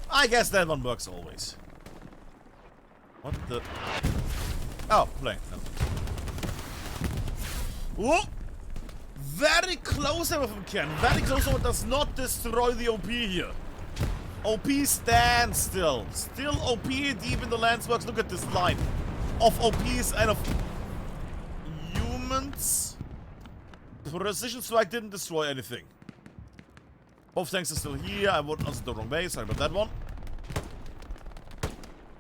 I guess that one works always. What the? Oh, plane. No. Whoa! Very close, some of them can. Very close, someone does not destroy the OP here. OP stands still. Still OP deep in the landsworks. Look at this line of OPs and of humans. Precision strike didn't destroy anything. Both tanks are still here. I went also the wrong way. Sorry about that one.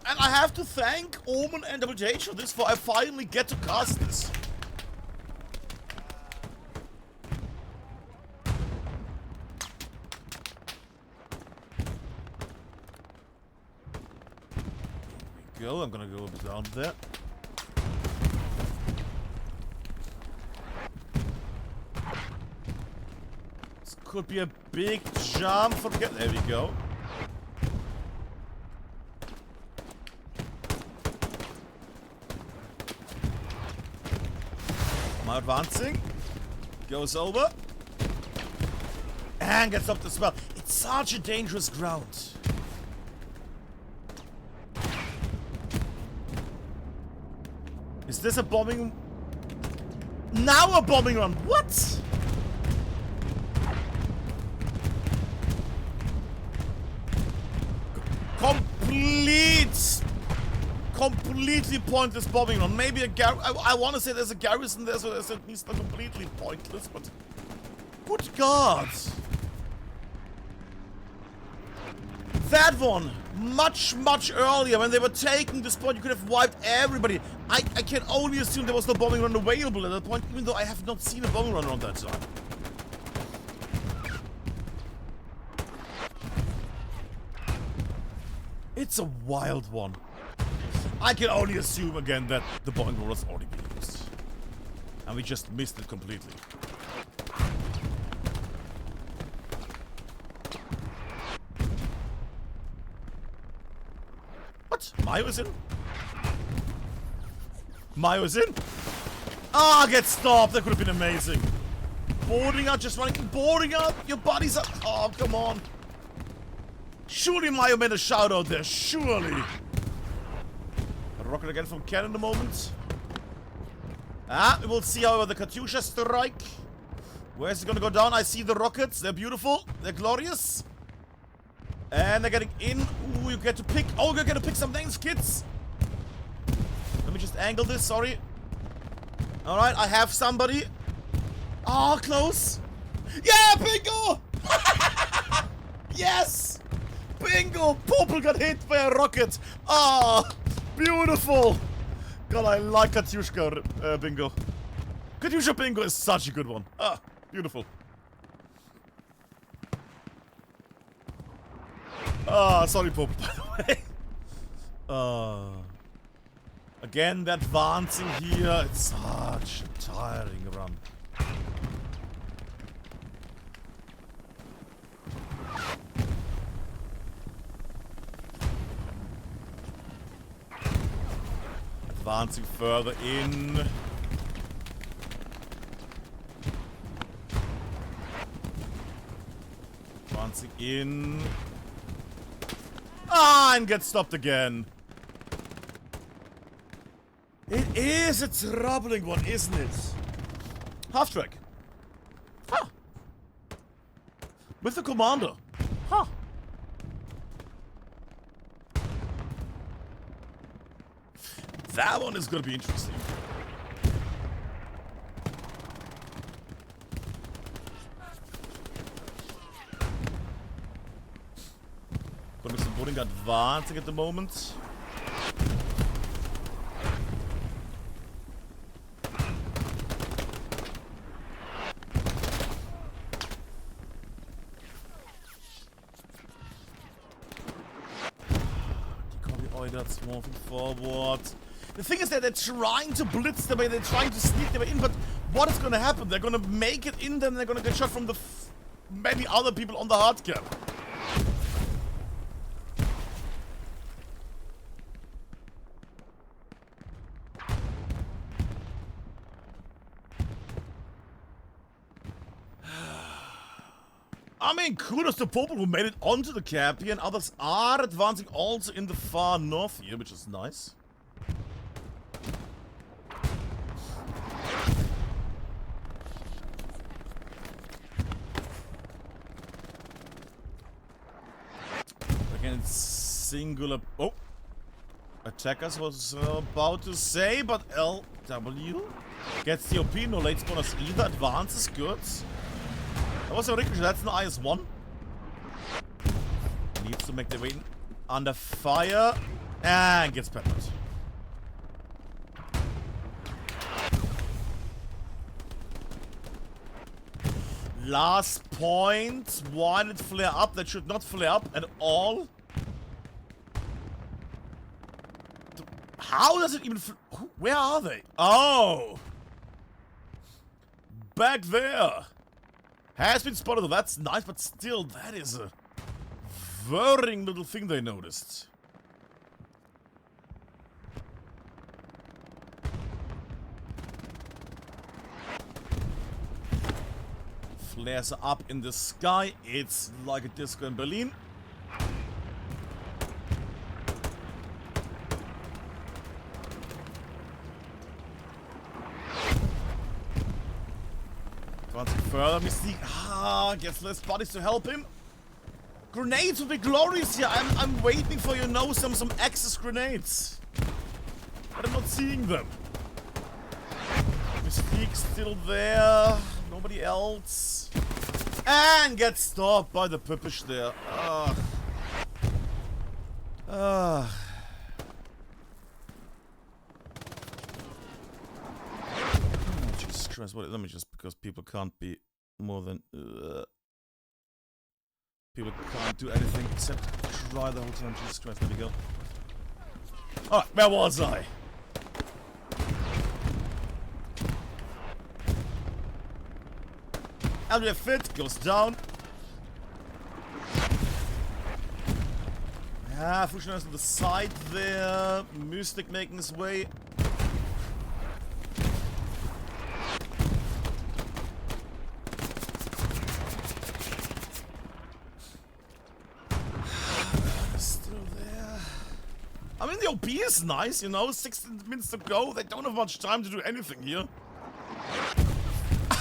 And I have to thank OMEN and WTH for this, for I finally get to cast this. Here we go. I'm gonna go down there. This could be a big jump for the... There we go. Advancing, goes over, and gets up as well. It's such a dangerous ground. Is this a bombing? Now a bombing run? What? Completely pointless bombing run. Maybe a I want to say there's a garrison there, so it's at least not completely pointless, but good God. That one, much earlier, when they were taking this point, you could have wiped everybody. I can only assume there was no bombing run available at that point, even though I have not seen a bombing run around that time. It's a wild one. I can only assume again that the bombing run was already being used. And we just missed it completely. out. Mayo is in. Mayo is in. Ah, get stopped. That could have been amazing. Boarding out, just running. Boarding out. Your body's up. Oh, come on. Surely Mayo made a shout out there. Surely. A rocket again from Ken in a moment. Ah, we will see how the Katyusha strike. Where's it gonna go down? I see the rockets. They're beautiful. They're glorious. And they're getting in. Ooh, you get to pick. Oh, you're gonna pick some things, kids. Let me just angle this. Sorry. Alright, I have somebody. Oh, close. Yeah, bingo! Yes! Bingo! Popel got hit by a rocket. Ah, beautiful. God, I like Katyushka bingo. Katyusha bingo is such a good one. Ah, beautiful. Ah, sorry, Popel, by the way. Again, the advancing here. It's such a tiring run. Advancing further in. Advancing in. Ah, and get stopped again. It is a troubling one, isn't it? Half track. Huh. With the commander. Huh. That one is gonna be interesting. Gonna be some boarding advancing at the moment. That's moving forward. The thing is that they're trying to blitz their way, they're trying to sneak their way in, but what is gonna happen? They're gonna make it in, then they're gonna get shot from the many other people on the hard cap. I mean, kudos to Popel who made it onto the cap here, and others are advancing also in the far north here, which is nice. Again, singular... Oh! Attackers was about to say, but LW gets the OP, no late spawners either, advances, good. That was a ricochet, that's an IS-1. Needs to make the way under fire. And gets peppered. Last point. Why did it flare up? That should not flare up at all. How does it even... Where are they? Oh! Back there. Has been spotted, that's nice, but still, that is a worrying little thing they noticed. Flares up in the sky, it's like a disco in Berlin. Further Mystique, gets less bodies to help him. Grenades would be glorious here. I'm waiting for, you know, some access grenades. But I'm not seeing them. Mystique still there. Nobody else. And gets stopped by the Pippish there. Jesus Christ, what? Let me just, because people can't be more than... people can't do anything except try the whole time. Jesus Christ, there we go. Alright, where was I? LWF fit goes down. Ah, Fushioners on the side there. Mystic making his way. Still there. I mean, the OP is nice, you know. 16 minutes to go. They don't have much time to do anything here.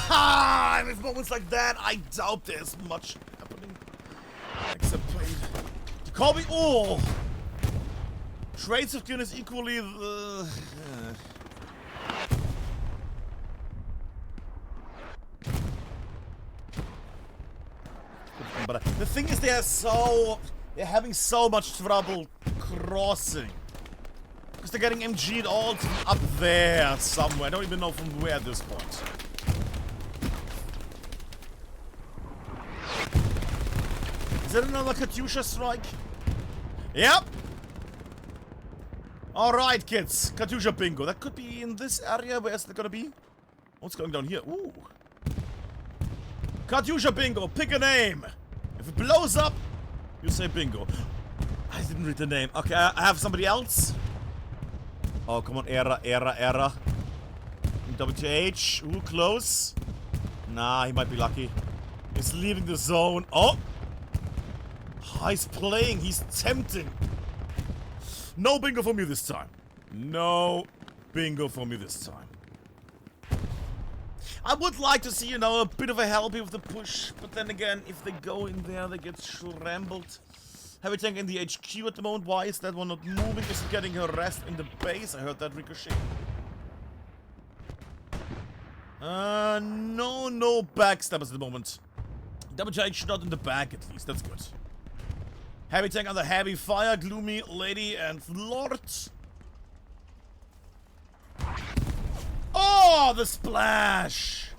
Ah, with moments like that, I doubt there's much happening. Except pain. You call me all. Trades of goodness equally the. But the thing is, they're having so much trouble crossing. Because they're getting MG'd all up there somewhere. I don't even know from where at this point. Is that another Katyusha strike? Yep. Alright, kids. Katyusha bingo. That could be in this area. Where's it gonna be? What's going down here? Ooh. Katyusha bingo. Pick a name. If it blows up, you say bingo. I didn't read the name. Okay, I have somebody else. Oh, come on. Era. WTH. Ooh, close. Nah, he might be lucky. He's leaving the zone. Oh! He's playing. He's tempting. No bingo for me this time. No bingo for me this time. I would like to see, you know, a bit of a help with the push. But then again, if they go in there, they get shrambled. Heavy tank in the HQ at the moment. Why is that one not moving? Is it getting harassed in the base? I heard that ricochet. No backstabbers at the moment. WTH not in the back at least. That's good. Heavy tank under heavy fire. Gloomy, Lady, and Lord. Oh, the splash!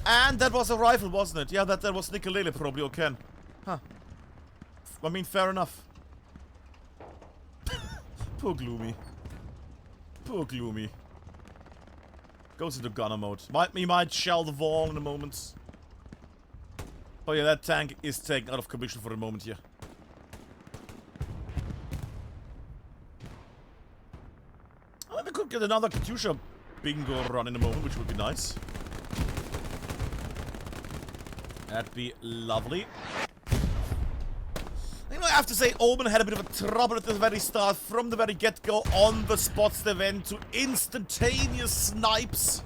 And that was a rifle, wasn't it? Yeah, that was Nicolele probably, or Ken. Huh. I mean, fair enough. Poor Gloomy. Poor Gloomy. Goes into gunner mode. He might shell the wall in a moment. Oh yeah, that tank is taken out of commission for a moment here. I think we could get another Katyusha bingo run in a moment, which would be nice. That'd be lovely. You know, I have to say, Omen had a bit of a trouble at the very start. From the very get-go, on the spots they went to instantaneous snipes.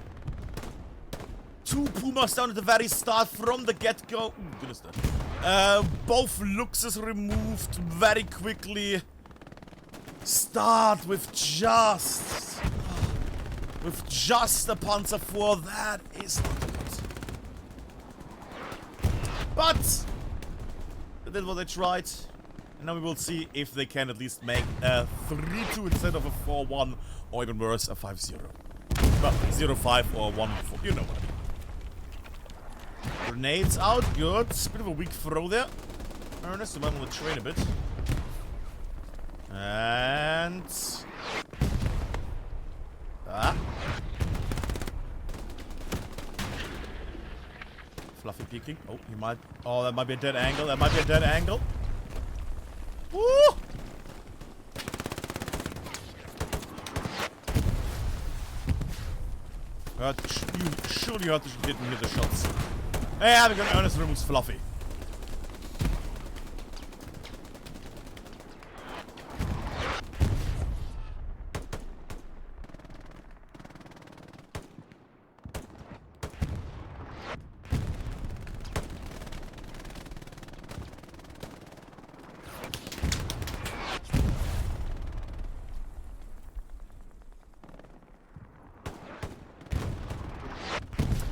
2 Pumas down at the very start from the get-go. Ooh, goodness that. Both Luxes removed very quickly. Start with just a Panzer IV. That is not good. But they did what they tried. And now we will see if they can at least make a 3-2 instead of a 4-1. Or even worse, a 5-0. Well, 0-5 or 1-4. You know what I mean. Grenades out, good. Bit of a weak throw there. Ernest, you might want to train a bit. And... Fluffy peeking. Oh, he might... Oh, that might be a dead angle. That might be a dead angle. Woo! You surely heard that you didn't hit the shots. Yeah, we're gonna Ernest removes Fluffy.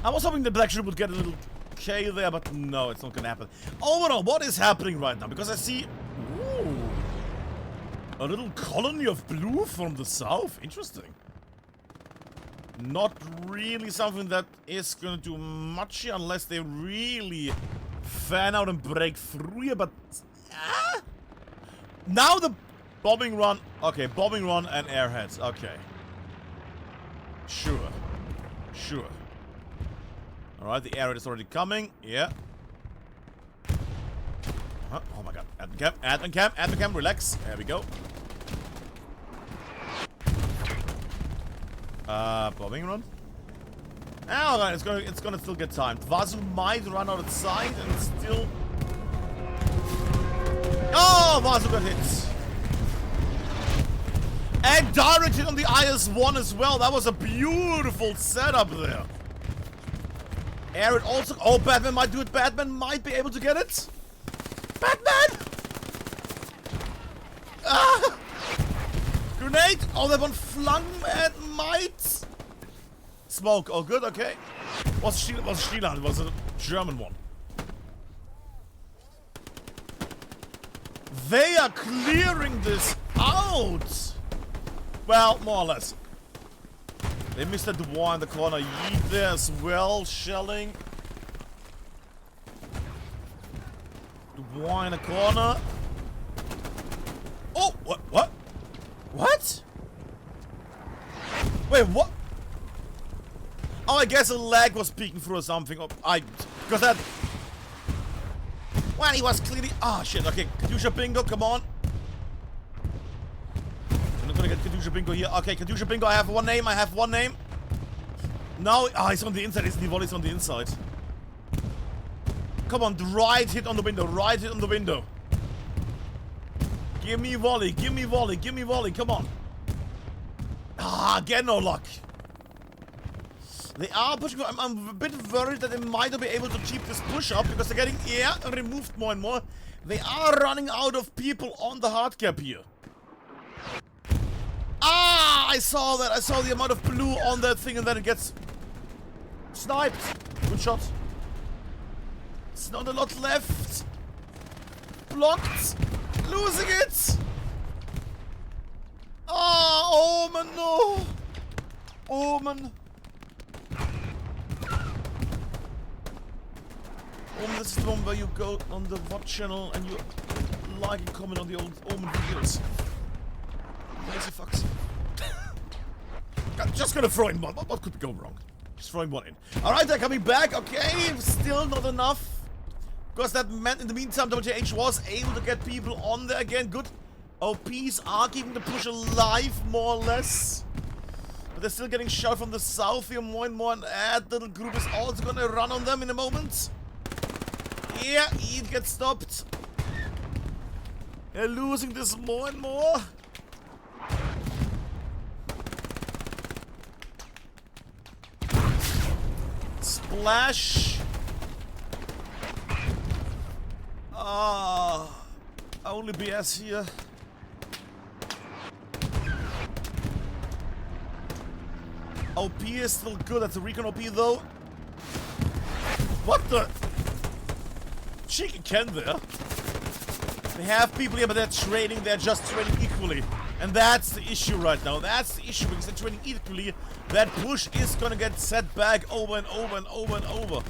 I was hoping the Black Ship would get a little K there, but no, it's not gonna happen. Overall, what is happening right now? Because I see... Ooh, a little colony of blue from the south. Interesting. Not really something that is gonna do much here unless they really fan out and break through here, but... Now the bombing run... Okay, bombing run and airheads. Okay. Sure. Sure. Alright, the air raid is already coming. Yeah. Oh my god. Admin cam, relax. There we go. Bombing run. Oh, right, it's gonna still get timed. Vasu might run out of sight and still. Oh, Vasu got hit. And direct hit on the IS-1 as well. That was a beautiful setup there. Arid also. Oh, Batman might do it. Batman might be able to get it. Batman! Ah! Grenade! Oh, that one flung at might. Smoke. Oh, good. Okay. Was Stieland? It was a German one. They are clearing this out. Well, more or less. They missed the Dubois in the corner. Yeet there as well, shelling. Dubois in the corner. Oh, what? What? Wait, what? Oh, I guess a lag was peeking through or something. Because that. Well, he was clearly. Ah, shit. Okay, Katyusha Bingo, come on. I'm gonna get Katyusha Bingo here. Okay, Katyusha Bingo, I have one name. Now, he's on the inside, isn't he? Volley's on the inside. Come on, right hit on the window, Give me volley, come on. Again, no luck. They are pushing. I'm a bit worried that they might not be able to keep this push up because they're getting removed more and more. They are running out of people on the hard cap here. I saw that. I saw the amount of blue on that thing and then it gets sniped. Good shot. It's not a lot left. Blocked. Losing it. Omen, no. Omen. This is the one where you go on the VOD channel and you like and comment on the old Omen videos. Lazy fucks. I'm just gonna throw in one. What could go wrong? Just throwing one in. Alright, they're coming back. Okay, still not enough. Because that meant in the meantime WTH was able to get people on there again. Good. OPs are keeping the push alive, more or less. But they're still getting shot from the south here more and more. And that little group is also gonna run on them in a moment. Yeah, he gets stopped. They're losing this more and more. Splash. Only BS here. OP is still good. That's a recon OP though. What the? Cheeky Ken there. They have people here, but they're trading. They're just trading equally. And that's the issue right now. That's the issue because they're trading equally. That push is gonna get set back over and over and over and over.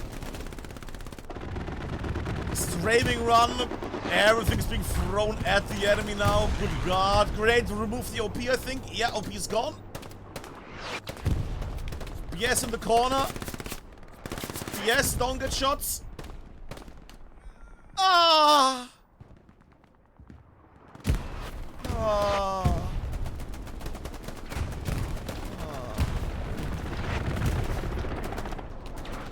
Strafing run. Everything's being thrown at the enemy now. Good God. Great. Remove the OP, I think. Yeah, OP is gone. BS in the corner. BS, don't get shots.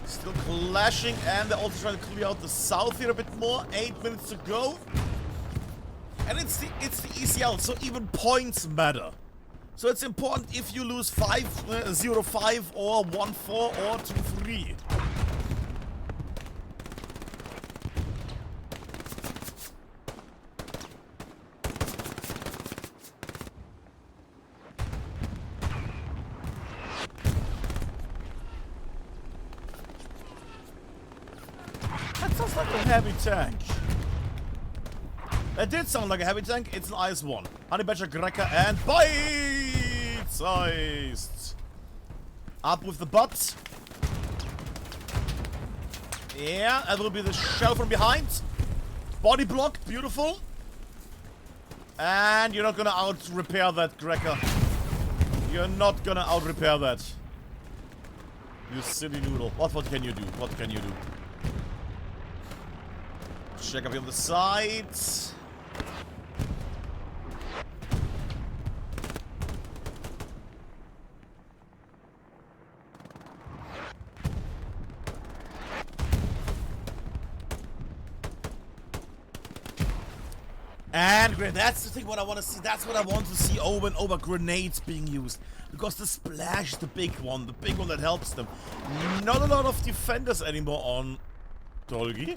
Still clashing, and they're also trying to clear out the south here a bit more. 8 minutes to go. And it's the ECL, so even points matter. So it's important if you lose 0-5 or 1-4 or 2-3. That sounds like a heavy tank. That did sound like a heavy tank. It's an IS-1. Honey Badger, Grecker, and bite-sized. Up with the butt. Yeah, that will be the shell from behind. Body blocked, beautiful. And you're not gonna out-repair that, Grecker. You're not gonna out-repair that. You silly noodle. What can you do? What can you do? Check up here on the side. And that's the thing what I want to see. That's what I want to see over and over. Grenades being used. Because the splash is the big one that helps them. Not a lot of defenders anymore on Dolgi.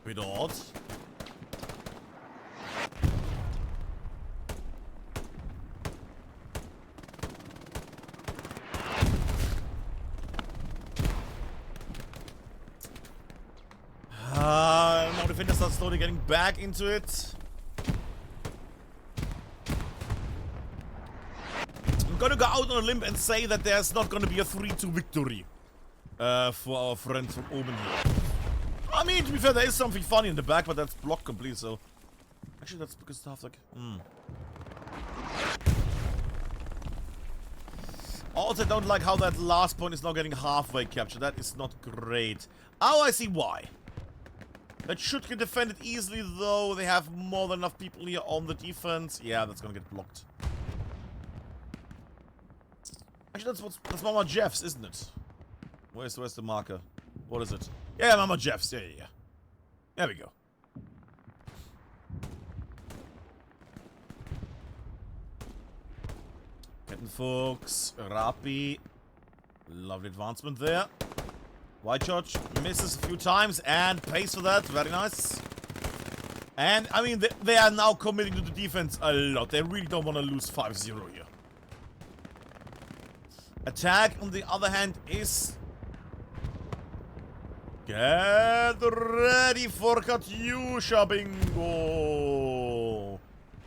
Bit odd. Now defenders are slowly getting back into it. I'm gonna go out on a limb and say that there's not gonna be a 3-2 victory for our friends from Omen here. I mean, to be fair, there is something funny in the back, but that's blocked completely, so... Actually, that's because stuff like... Also, I don't like how that last point is now getting halfway captured. That is not great. Oh, I see why. That should get defended easily, though. They have more than enough people here on the defense. Yeah, that's gonna get blocked. Actually, that's Mama Jeff's, isn't it? Where's the marker? What is it? Yeah, Mama Jeff's. Yeah. There we go. Captain Fuchs, Rapi. Lovely advancement there. White George misses a few times and pays for that. Very nice. And, I mean, they are now committing to the defense a lot. They really don't want to lose 5-0 here. Attack, on the other hand, is... Get ready for Katyusha bingo!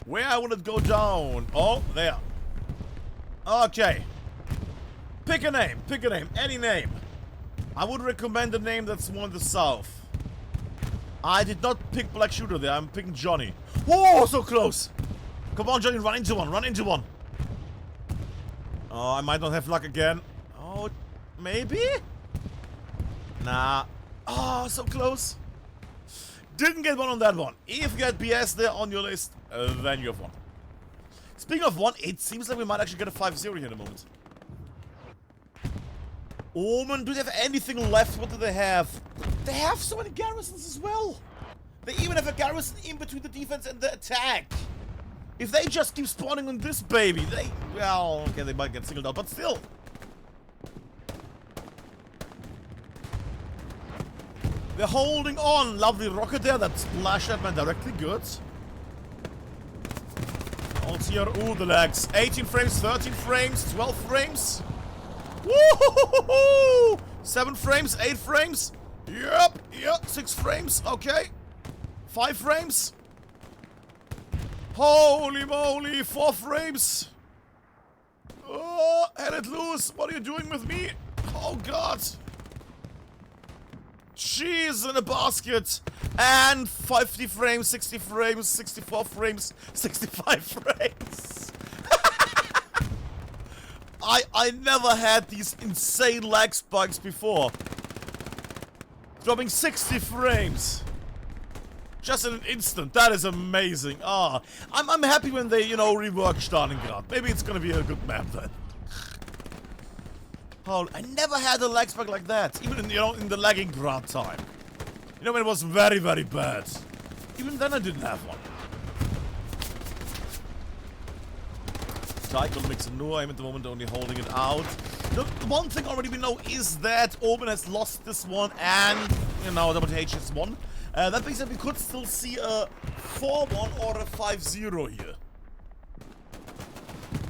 Where will it go down? Oh, there. Okay. Pick a name, any name. I would recommend a name that's more in the south. I did not pick Black Shooter there, I'm picking Johnny. Whoa, so close! Come on, Johnny, run into one. Oh, I might not have luck again. Oh, maybe? Nah. Oh, so close. Didn't get one on that one. If you had BS there on your list, then you have one. Speaking of one, it seems like we might actually get a 5-0 here in a moment. Omen, do they have anything left? What do they have? They have so many garrisons as well. They even have a garrison in between the defense and the attack. If they just keep spawning on this baby, they... Well, okay, they might get singled out, but still. They're holding on. Lovely rocket there that splashed that man directly. Good. Also here, ooh, the lags. 18 frames, 13 frames, 12 frames. Woo-hoo-hoo-hoo-hoo! 7 frames, 8 frames. Yep, 6 frames. Okay. 5 frames. Holy moly, 4 frames. Oh, had it loose. What are you doing with me? Oh, God. Cheese in a basket. And 50 frames, 60 frames, 64 frames, 65 frames. I never had these insane lag spikes before. Dropping 60 frames. Just in an instant. That is amazing. Ah, I'm happy when they, you know, rework Stalingrad. Maybe it's gonna be a good map then. Oh, I never had a lag spike like that. Even in, you know, in the lagging grad time. You know, when it was very, very bad. Even then I didn't have one. Tycoon makes a no aim at the moment, only holding it out. The one thing already we know is that Omen has lost this one and, you know, WTH has won. That means that we could still see a 4-1 or a 5-0 here.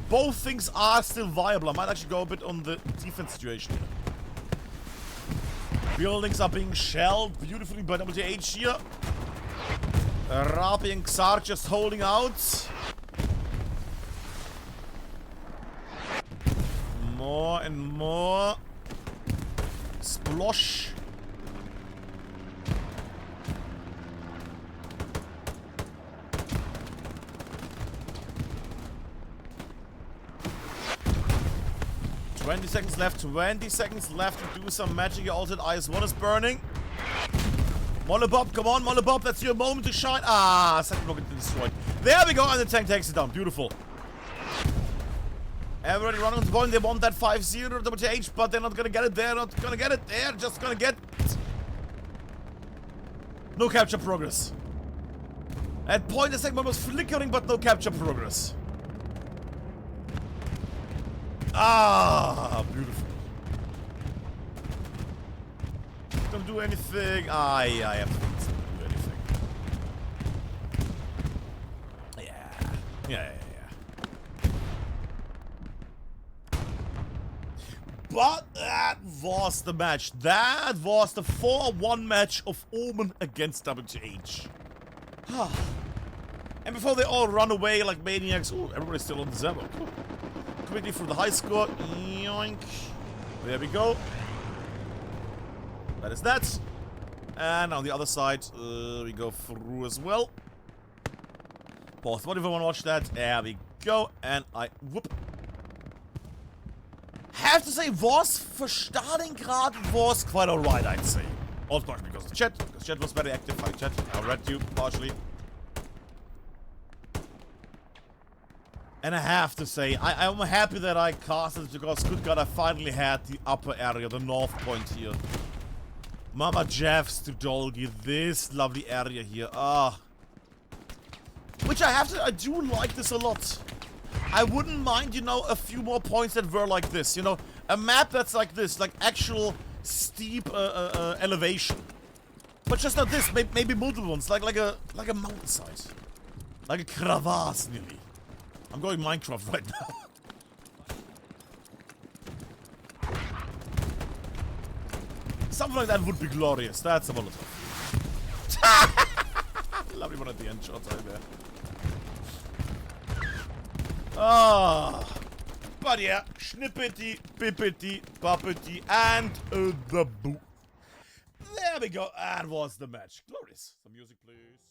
Both things are still viable. I might actually go a bit on the defense situation here. Buildings are being shelled beautifully by WTH here. Rapi and Xar just holding out. More and more. Splosh. $20 seconds left, 20 seconds left to do some magic. Your ultimate IS-1 is burning. Molotov, come on, Molotov, that's your moment to shine. Ah, second rocket destroyed. There we go, and the tank takes it down. Beautiful. Everybody running on the point. They want that 5-0 WTH, but they're not gonna get it. They're not gonna get it. They're just gonna get... No capture progress. At point, the segment was flickering, but no capture progress. Ah, beautiful. Don't do anything. I have to do anything. Yeah. But that was the match. That was the 4-1 match of Omen against WTH. And before they all run away like maniacs... Ooh, everybody's still on the Zemo. Cool. Quickly for the high score. Yoink. There we go. That is that. And on the other side, we go through as well. Both. What if I want to watch that? There we go. And I... Whoop. Have to say, was for Stalingrad was quite alright, I'd say. Also partially because of the chat. Because chat was very active. Hi, chat. I read you partially. And I have to say, I'm happy that I casted because, good God, I finally had the upper area, the north point here. Mama Jeffs to Dolgi, this lovely area here. Which I do like this a lot. I wouldn't mind, you know, a few more points that were like this, you know. A map that's like this, like actual steep elevation. But just not this, maybe multiple ones, like a mountainside. Like a crevasse, nearly. I'm going Minecraft right now. Something like that would be glorious. That's a Molotov. Lovely one at the end shot right there. But yeah, schnippety, pippety, puppety, and the boo. There we go. That was the match. Glorious. Some music, please.